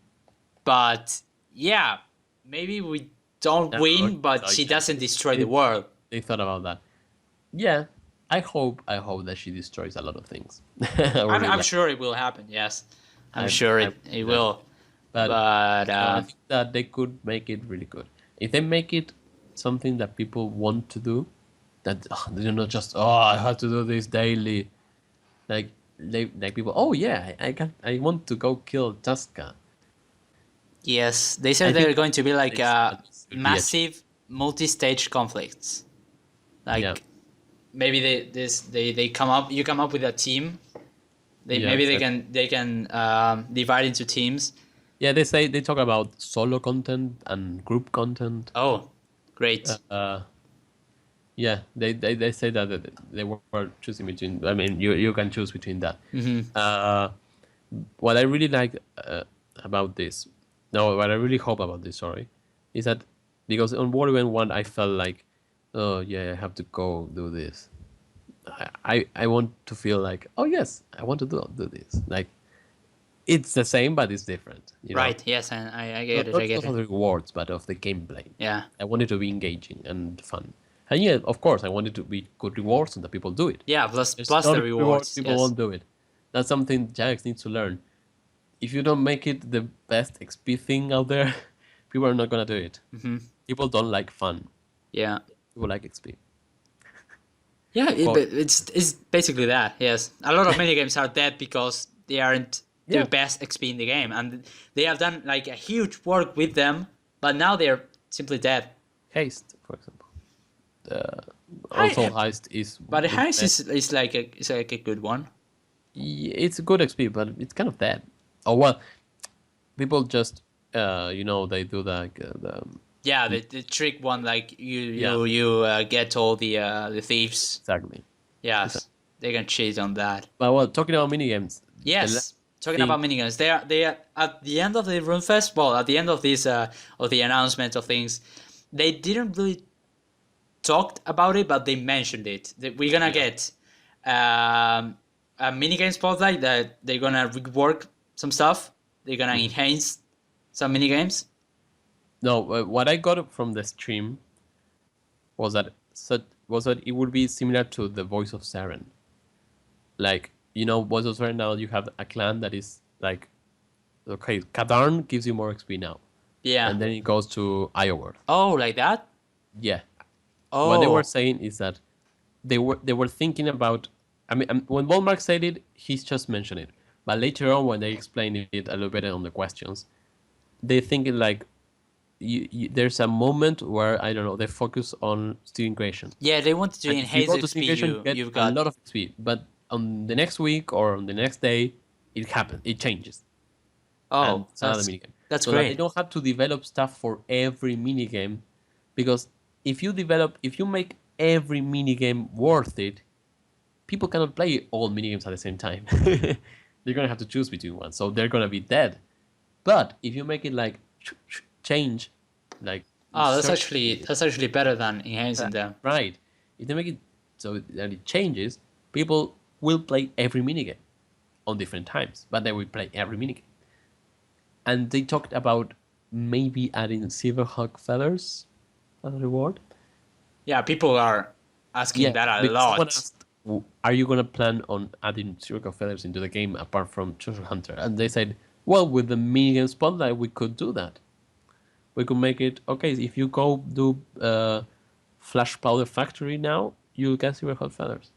But yeah, maybe we don't Yeah, win, okay, but so she yeah, doesn't destroy the world. they thought about that. Yeah, I hope that she destroys a lot of things. I would I'm like- sure it will happen. Yes, I'm I- sure I- it yeah. will. but But I think that they could make it really good if they make it something that people want to do. That they're not just I have to do this daily. Like people. Oh yeah, I want to go kill Tasca. yes, they I said think they're going to be like that would be massive multi-stage conflicts. Like Yeah. maybe they come up. You come up with a team. Yeah, Maybe exactly. they can divide into teams. Yeah, they talk about solo content and group content. Oh, great! Yeah, they say that they were choosing between. I mean, you can choose between that. What I really like about this, no, what I really hope about this, sorry, is that because on World Event 1, I felt like, oh yeah, I have to go do this. I want to feel like, oh yes, I want to do this. Like, it's the same, but it's different. Right? Yes, and I get it. Not I get just of it. the rewards, but of the gameplay. Yeah. I want it to be engaging and fun. And yeah, of course, I want it to be good rewards and that people do it. Yeah. There's Plus not the rewards. people Yes. won't do it. That's something Jagex needs to learn. If you don't make it the best XP thing out there, people are not gonna do it. People don't like fun. Yeah. People like XP. Yeah. Well- But it's basically that. Yes. A lot of minigames are dead because they aren't Yeah. the best XP in the game, and they have done like a huge work with them, but now they're simply dead. Haste, for example. Also, Heist is. But the the heist best. is like a good one. It's a good XP, but it's kind of dead. Oh well, people just they do the Yeah, the trick one, like Yeah. you get all the thieves. exactly. Yes, they can cheat on that. But well, talking about minigames. Yes, talking thing- about minigames, they are at the end of the RuneFest. Well, at the end of this of the announcement of things, they didn't really talked about it, but they mentioned it. We're gonna get a minigame spotlight that they're gonna rework some stuff. They're gonna enhance some minigames. No, what I got from the stream was that it would be similar to the Voice of Saren. Like Voice of Saren now you have a clan that is like, okay, Kadarn gives you more XP now. Yeah. and then it goes to Iowa. Oh, like that? Yeah. What they were Oh. saying is that they were thinking about. I mean, when Walmart said it, he's just mentioned it. But later on, when they explained it a little bit on the questions, they thinking like there's a moment where I don't know they focus on student creation, Yeah, they wanted to and if you enhance go the to student XP creation, you get you've a got. lot of XP. But on the next week or on the next day, it happens. It changes, and Oh, it's another minigame, that's so that they great. don't have to develop stuff for every minigame, because if you make every minigame worth it, people cannot play all minigames at the same time. They're gonna have to choose between one, so they're gonna be dead. But if you make it like change, like Oh, certain that's actually better than enhancing them. right, if they make it so that it changes, people will play every minigame on different times, but they will play every minigame. And they talked about maybe adding Silverhawk feathers as a reward. Yeah, people are asking Yeah, that a because someone lot. asked, "Are you gonna plan on adding Silverhawk feathers into the game apart from Treasure Hunter?" And they said, "Well, with the minigame spotlight, we could do that. We could make it okay. If you go do Flash Powder Factory now, you'll get Silverhawk feathers,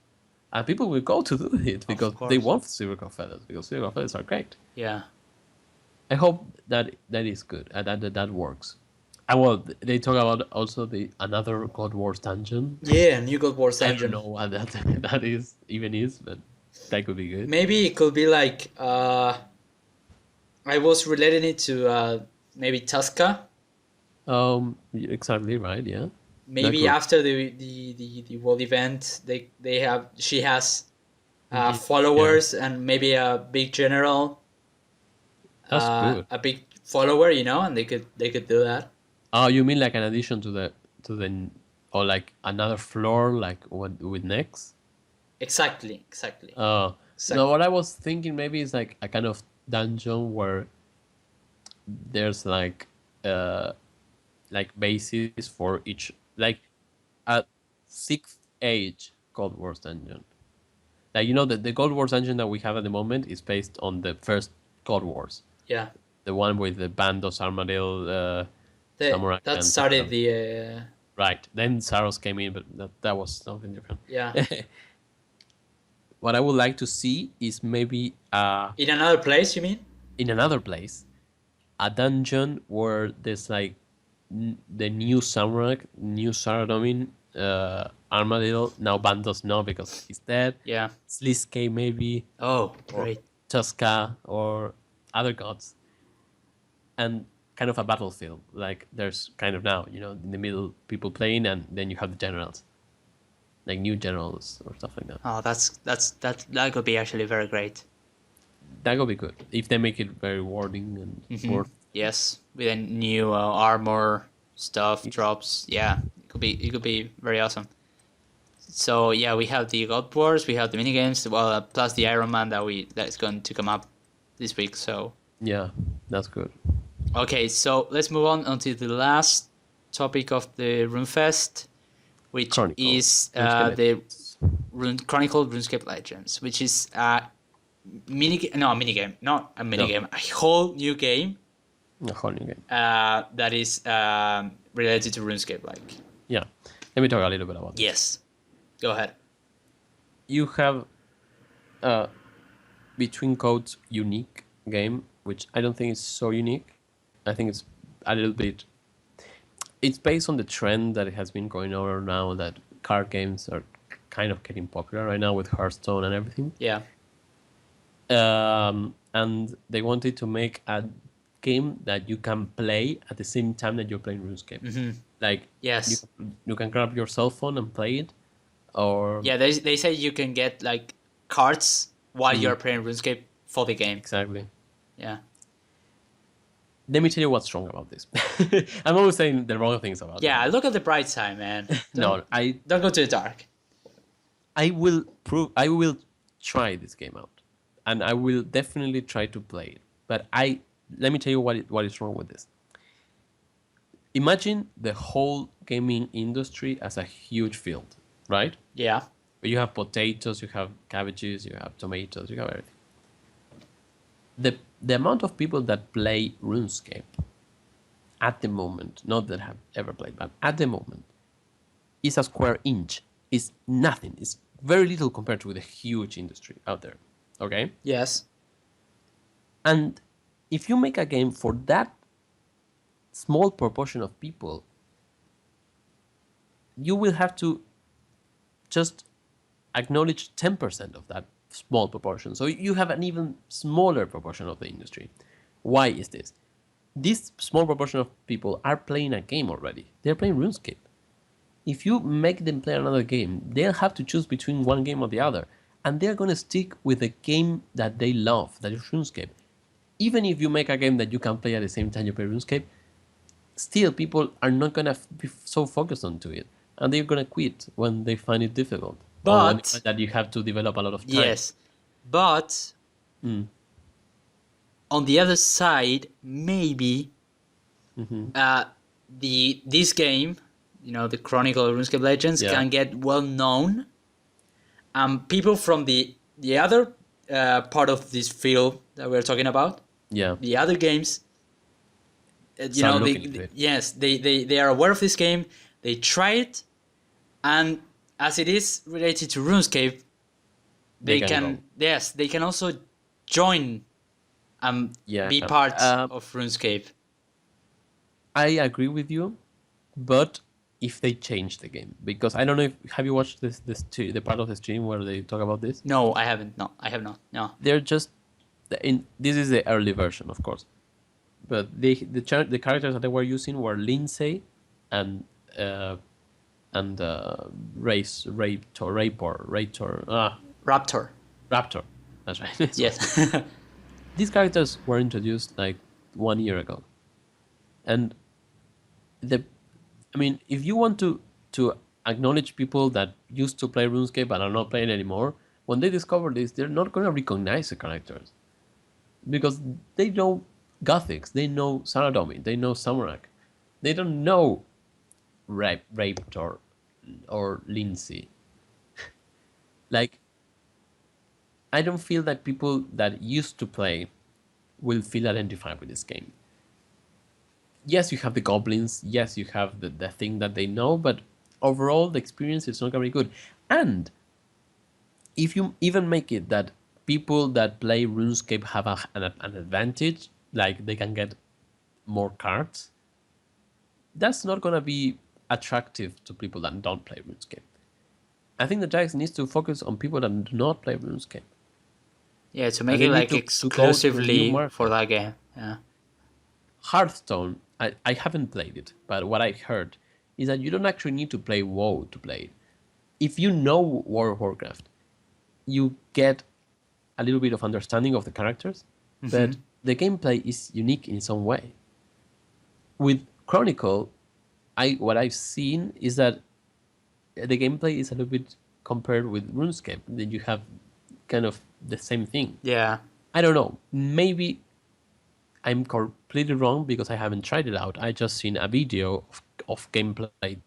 and people will go to do it Of because they course. want Silverhawk feathers because Silverhawk feathers are great. Yeah. I hope that is good and that works. And well, they talk about also the another God Wars dungeon. Yeah, New Gold Wars I don't Dungeon. know what that that is even is, but that could be good. Maybe it could be like I was relating it to maybe Tuska. Exactly right. Yeah, that Maybe could. after the world event, she has Yeah, followers and maybe a big general, that's good. a big follower, and they could do that. Oh, you mean like an addition to the or like another floor like what with next? Exactly, exactly, No, exactly. what I was thinking maybe is like a kind of dungeon where there's like bases for each, like a sixth age Cold Wars dungeon. Like the Cold Wars dungeon that we have at the moment is based on the first Cold Wars, Yeah, the one with the Bandos, Armadillo, Samurai, that and something started else. the Right. Then Saros came in, but that was something different. yeah, What I would like to see is maybe in another place. You mean? in another place a dungeon where there's like the new Samurai, new Saradomin, Armadillo. Now Bandos no because he's dead. Yeah. Sliske maybe, Oh, or great. Tuska, or other gods, and kind of a battlefield. Like there's kind of now, in the middle, people playing, and then you have the generals, like new generals or stuff like that. Oh, that could be actually very great. That would be good if they make it very rewarding and worth. Yes, with a new armor stuff drops. Yeah, it could be very awesome. So yeah, we have the God Wars, we have the minigames, well, plus the Iron Man that is going to come up this week. So Yeah, that's good. okay, so let's move on to the last topic of the RuneFest, which Chronicle. is RuneScape the Legends. Chronicle RuneScape Legends, which is a minigame, not a minigame, a whole new game A whole new game. that is related to RuneScape. Like, Yeah. Let me talk a little bit about this. yes, go ahead. You have between codes unique game, which I don't think is so unique. I think it's a little bit. It's based on the trend that has been going on now that card games are kind of getting popular right now with Hearthstone and everything. Yeah, And they wanted to make a game that you can play at the same time that you're playing RuneScape. Like yes, you can grab your cell phone and play it, or yeah. They say you can get like cards while you're playing RuneScape for the game. exactly. Yeah. Let me tell you what's wrong about this. I'm always saying the wrong things about Yeah, it. look at the bright side, man. No, Don't go to the dark. I will try this game out, and I will definitely try to play it. But let me tell you what is wrong with this. Imagine the whole gaming industry as a huge field, right? Yeah. Where you have potatoes, you have cabbages, you have tomatoes, you have everything. The amount of people that play RuneScape at the moment, not that I have ever played, but at the moment, is a square inch. It's nothing. It's very little compared to the huge industry out there. Okay? Yes. And if you make a game for that small proportion of people, you will have to just acknowledge 10% of that small proportion. So you have an even smaller proportion of the industry. Why is this? This small proportion of people are playing a game already. They're playing RuneScape. If you make them play another game, they'll have to choose between one game or the other. And they're going to stick with the game that they love, that is RuneScape. Even if you make a game that you can play at the same time you play RuneScape, still people are not going to be so focused onto it. And they're going to quit when they find it difficult. Or when they But find that you have to develop a lot of time. yes, but on the other side, maybe this game, the Chronicle of RuneScape Legends, Yeah. can get well known, and people from the other part of this field that we're talking about, Yeah. the other games, Start looking into it. yes, they are aware of this game. They try it, and as it is related to RuneScape, they can go. yes, they can also join and Yeah, be can. part of RuneScape. I agree with you, but if they change the game, because I don't know if have you watched the part of the stream where they talk about this? No, I haven't. No, I have not. No. They're just this is the early version, of course, but the characters that they were using were Lindsay and Raptor. Raptor. That's right. Yes. These characters were introduced like 1 year ago, and if you want to acknowledge people that used to play RuneScape but are not playing anymore, when they discover this, they're not going to recognize the characters because they know Gothics, they know Saradomi, they know Samurak, they don't know Raptor or Lindsay. Like, I don't feel that people that used to play will feel identified with this game. Yes, you have the goblins. Yes, you have the thing that they know, but overall, the experience is not going to be good. And if you even make it that people that play RuneScape have an advantage, like they can get more cards, that's not going to be attractive to people that don't play RuneScape. I think the Jax needs to focus on people that do not play RuneScape. Yeah, to make And it they like need to go to a new exclusively market. for that game. Yeah. Hearthstone, I haven't played it, but what I heard is that you don't actually need to play WoW to play it. If you know World of Warcraft, you get a little bit of understanding of the characters, but the gameplay is unique in some way. With Chronicle, what I've seen is that the gameplay is a little bit compared with RuneScape. That you have kind of the same thing. Yeah. I don't know. Maybe I'm completely wrong because I haven't tried it out. I just seen a video of gameplay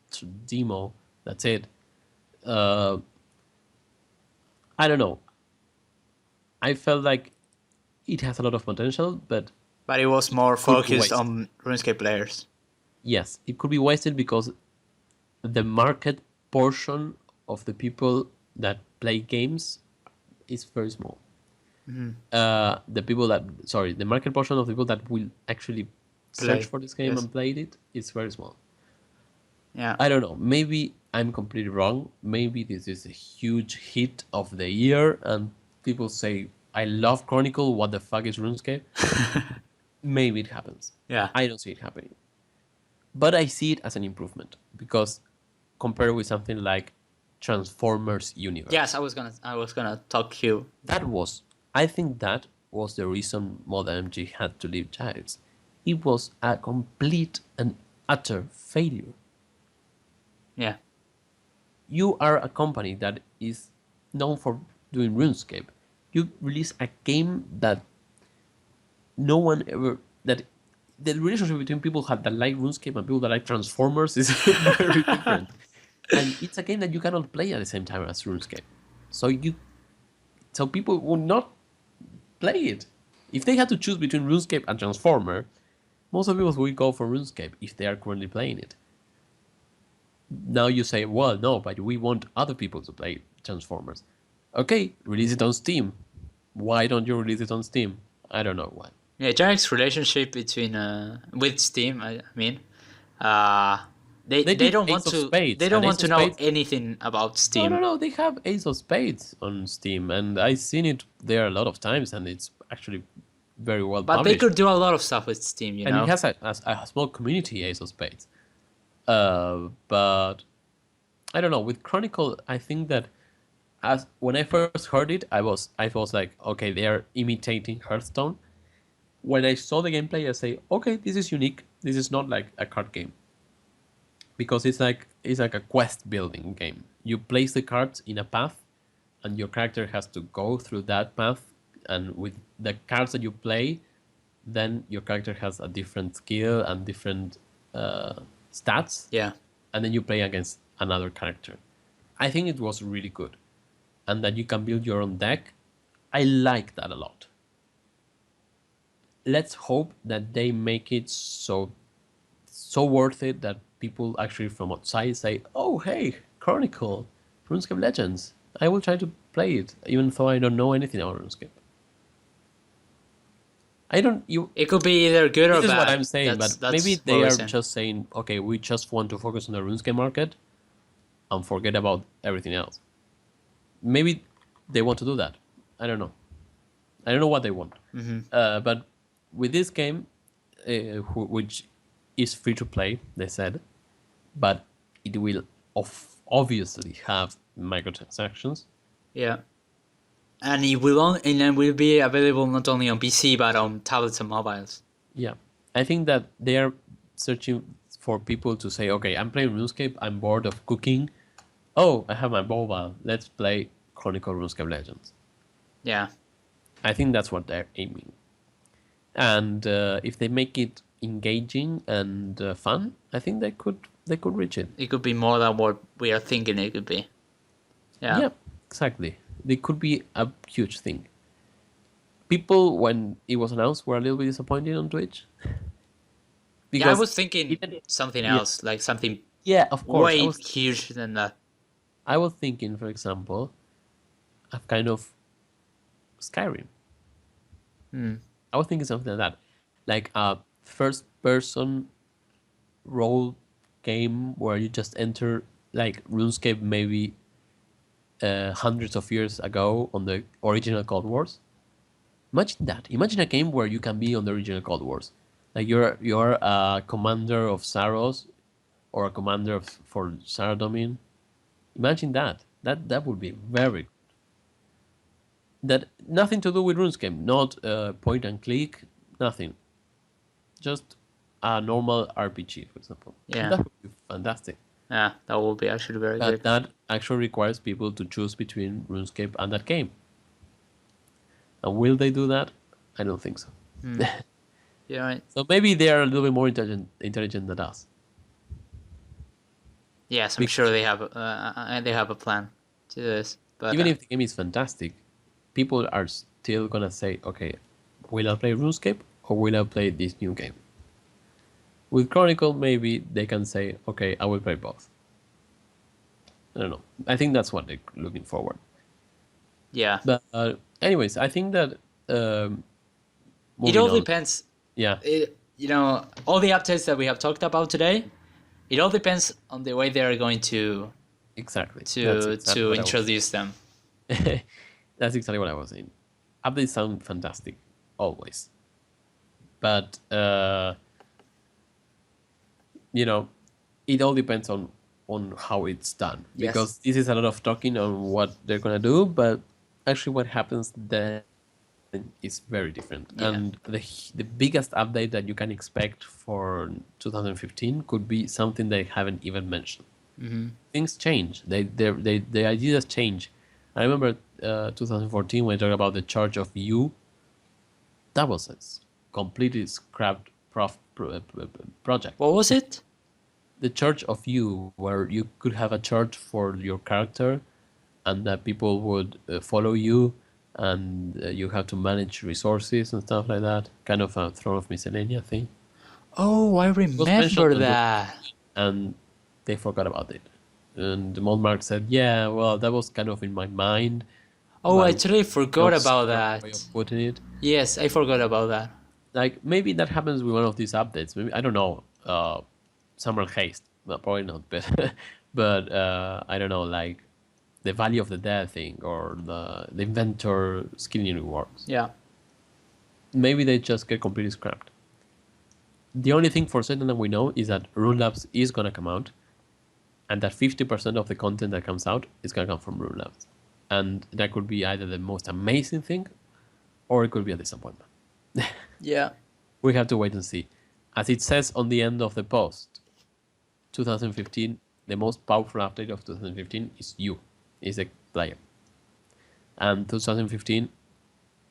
demo. That's it. I don't know. I felt like it has a lot of potential, but But it was more focused waste. on RuneScape players. yes, it could be wasted because the market portion of the people that play games is very small. The market portion of the people that will actually search for this game yes. and play it is very small. Yeah. I don't know. Maybe I'm completely wrong. Maybe this is a huge hit of the year, and people say, "I love Chronicle. What the fuck is RuneScape?" Maybe it happens. Yeah. I don't see it happening, but I see it as an improvement because compared with something like Transformers Universe, Yes, I was gonna talk to you. I think that was the reason ModMG had to leave Giants. It was a complete and utter failure. Yeah. You are a company that is known for doing RuneScape. You release a game that no one ever that the relationship between people that like RuneScape and people that like Transformers is very different. And it's a game that you cannot play at the same time as RuneScape. So people will not play it. If they had to choose between RuneScape and Transformer, Most of the people will go for RuneScape if they are currently playing it. Now you say, well, no, but we want other people to play Transformers. Okay, release it on Steam. Why don't you release it on Steam? I don't know why. Yeah, Jarek's relationship between with Steam, I mean, uh, They they did don't want Ace of to Spades, they don't and want Ace to of know Spades. anything about No, no, Steam. no. They have Ace of Spades on Steam, and I've seen it there a lot of times, and it's actually very well But they published. could do a lot of stuff with Steam, you And it know. has a small community, Ace of Spades. But I don't know. With Chronicle, I think that as when I first heard it, I was like, okay, they are imitating Hearthstone. When I saw the gameplay, I say, okay, this is unique. This is not like a card game because it's like a quest building game. You place the cards in a path, and your character has to go through that path. And with the cards that you play, then your character has a different skill and different stats, Yeah. and then you play against another character. I think it was really good, and that you can build your own deck. I like that a lot. Let's hope that they make it so worth it that people actually from outside say, "Oh, hey, Chronicle, RuneScape Legends. I will try to play it, even though I don't know anything about RuneScape." I don't. You. It could be either good or This is what bad. I'm saying, but maybe That's what they we're are saying. just saying, "Okay, we just want to focus on the RuneScape market and forget about everything else." Maybe they want to do that. I don't know. I don't know what they want. But with this game, which is free to play, they said, but it will obviously have microtransactions. Yeah. And it will be available not only on PC but on tablets and mobiles. Yeah, I think that they are searching for people to say, okay, I'm playing RuneScape. I'm bored of cooking. Oh, I have my mobile. Let's play Chronicle RuneScape Legends. Yeah. I think that's what they're aiming. And if they make it engaging and fun, I think they could reach it. It could be more than what we are thinking it could be. Yeah. Yeah, exactly. They could be a huge thing. People, when it was announced, were a little bit disappointed on Twitch Yeah, I because was thinking even something yeah, else, like something yeah, of course, way huge than that. I was thinking, for example, of kind of Skyrim. I was thinking something like that, like a first-person role game where you just enter, like RuneScape, maybe hundreds of years ago on the original Cold Wars. Imagine that. Imagine a game where you can be on the original Cold Wars, like you're a commander of Saros or a commander for Saradomin. Imagine that. That would be very. That nothing to do with RuneScape, not point and click, nothing. Just a normal RPG, for example. Yeah. That would be fantastic. Yeah, that would be actually very But good. that actually requires people to choose between RuneScape and that game. And will they do that? I don't think so. Yeah, right. So maybe they are a little bit more intelligent than us. Yes, I'm sure they have a plan to do this. But Even if the game is fantastic, people are still gonna say, okay, will I play RuneScape or will I play this new game? With Chronicle, maybe they can say, okay, I will play both. I don't know. I think that's what they're looking forward. yeah, But anyways, I think that it moving all on. depends. Yeah, All the updates that we have talked about today, it all depends on the way they are going to exactly. That's to exactly to what I was introduce them. That's exactly what I was saying. Updates sound fantastic, always. But, it all depends on how it's done. Yes. Because this is a lot of talking on what they're going to do, but actually what happens then is very different. Yeah. And the biggest update that you can expect for 2015 could be something they haven't even mentioned. Things change. The ideas change. I remember 2014 when I talked about the Charge of You. That was a completely scrapped project. What was it? The Charge of You, where you could have a charge for your character, and that people would follow you, and you have to manage resources and stuff like that. Kind of a Throne of Miscellanea thing. Oh, I It was mentioned remember on RuneFest, that. and they forgot about it. And Montmark said, "Yeah, well, that was kind of in my mind, Oh, I but totally an forgot about obscure way that. of putting it." Yes, I forgot about that. Like maybe that happens with one of these updates. Maybe I don't know. Summer haste, well, probably not, but I don't know, like the Valley of the Dead thing or the inventor skinny rewards. Yeah. Maybe they just get completely scrapped. The only thing for certain that we know is that Rune Labs is gonna come out, and that 50% of the content that comes out is gonna come from Rune Labs, and that could be either the most amazing thing, or it could be a disappointment. Yeah. We have to wait and see. As it says on the end of the post, 2015, the most powerful update of 2015 is you, is a player. And 2015,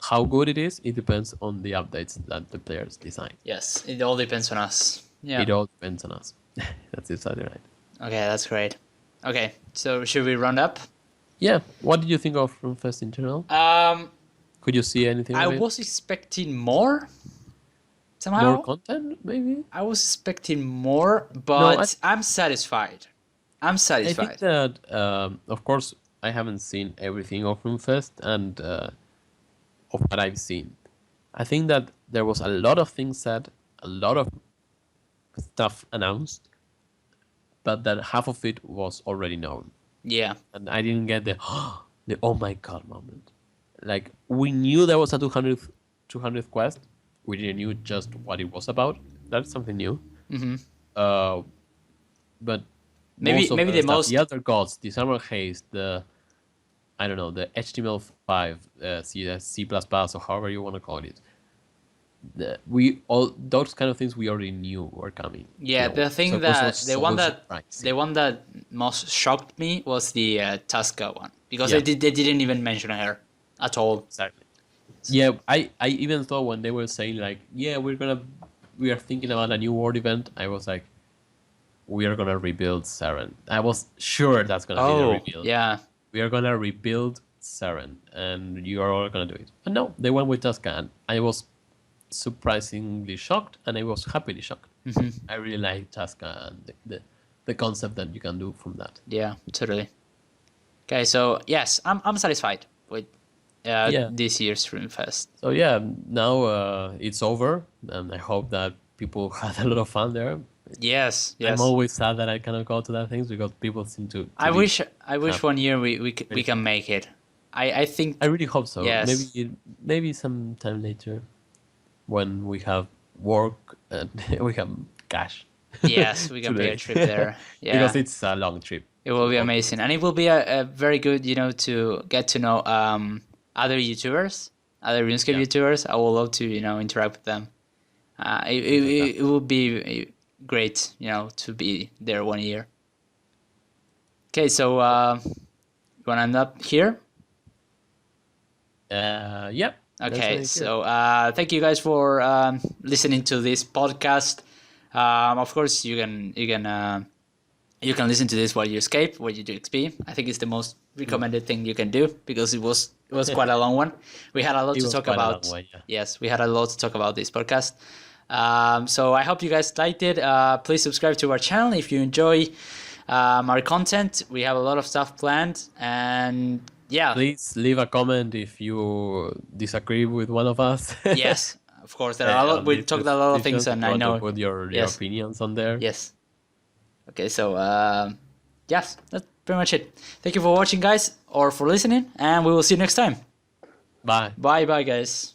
how good it is, it depends on the updates that the players design. Yes, it all depends on us. Yeah. It all depends on us. That's exactly right. Okay, that's great. Okay, so should we round up? Yeah. What did you think of RuneFest in general? Could you see anything I of it? was expecting more somehow. More content, maybe? I was expecting more, No, but I'm satisfied. I'm I satisfied. think that, of course, I haven't seen everything of RuneFest and of what I've seen. I think that there was a lot of things said, a lot of stuff announced, but that half of it was already known. Yeah. And I didn't get the oh my god moment. Like, we knew there was a 200th quest. We didn't knew just what it was about. That's something new. Mm-hmm. But Maybe most of maybe the the stuff, most the other gods, the Summer Haste, I don't know, the HTML5, C++, or however you want to call it. We all those kind of things we already knew were coming. yeah, the So thing it was not that so surprising. the one that most shocked me was the Tasca one because Yeah. they didn't even mention her at all. Exactly. Yeah, I even thought when they were saying like, yeah, we are thinking about a new world event. I was like, we are gonna rebuild Saren. I was sure that's gonna be the Oh, reveal. yeah. We are gonna rebuild Saren, and you are all gonna do it. But no, they went with Tuska, and I was surprisingly shocked, and I was happily shocked. Mm-hmm. I really like Tuska and the concept that you can do from that. Yeah, totally. Okay, so yes, I'm satisfied with Yeah. this year's RuneFest. So yeah, now it's over, and I hope that people had a lot of fun there. Yes, yes. I'm always sad that I cannot go to that things because people seem to I be wish happy. one year we can make it. I think I really hope so. Yes. Maybe sometime later, when we have work and we have cash. yes, we can pay a today. trip there. Yeah. Because it's a long trip. It will be amazing, and it will be a very good, to get to know other YouTubers, other RuneScape Yeah. YouTubers. I would love to, interact with them. It will be great, to be there 1 year. Okay, so you want to end up here? Yep. Okay, so thank you guys for listening to this podcast. Of course, you can listen to this while you escape, while you do XP. I think it's the most recommended thing you can do because it was quite a long one. We had a lot to talk about. Yes, we had a lot to talk about this podcast. So I hope you guys liked it. Please subscribe to our channel if you enjoy our content. We have a lot of stuff planned, and yeah. Please leave a comment if you disagree with one of us. Yes, of course. There are a lot. We talked a lot of things, and I know. Put your Yes. opinions on there. Yes. Okay, so yes, that's pretty much it. Thank you for watching, guys, or for listening, and we will see you next time. Bye. Bye, guys.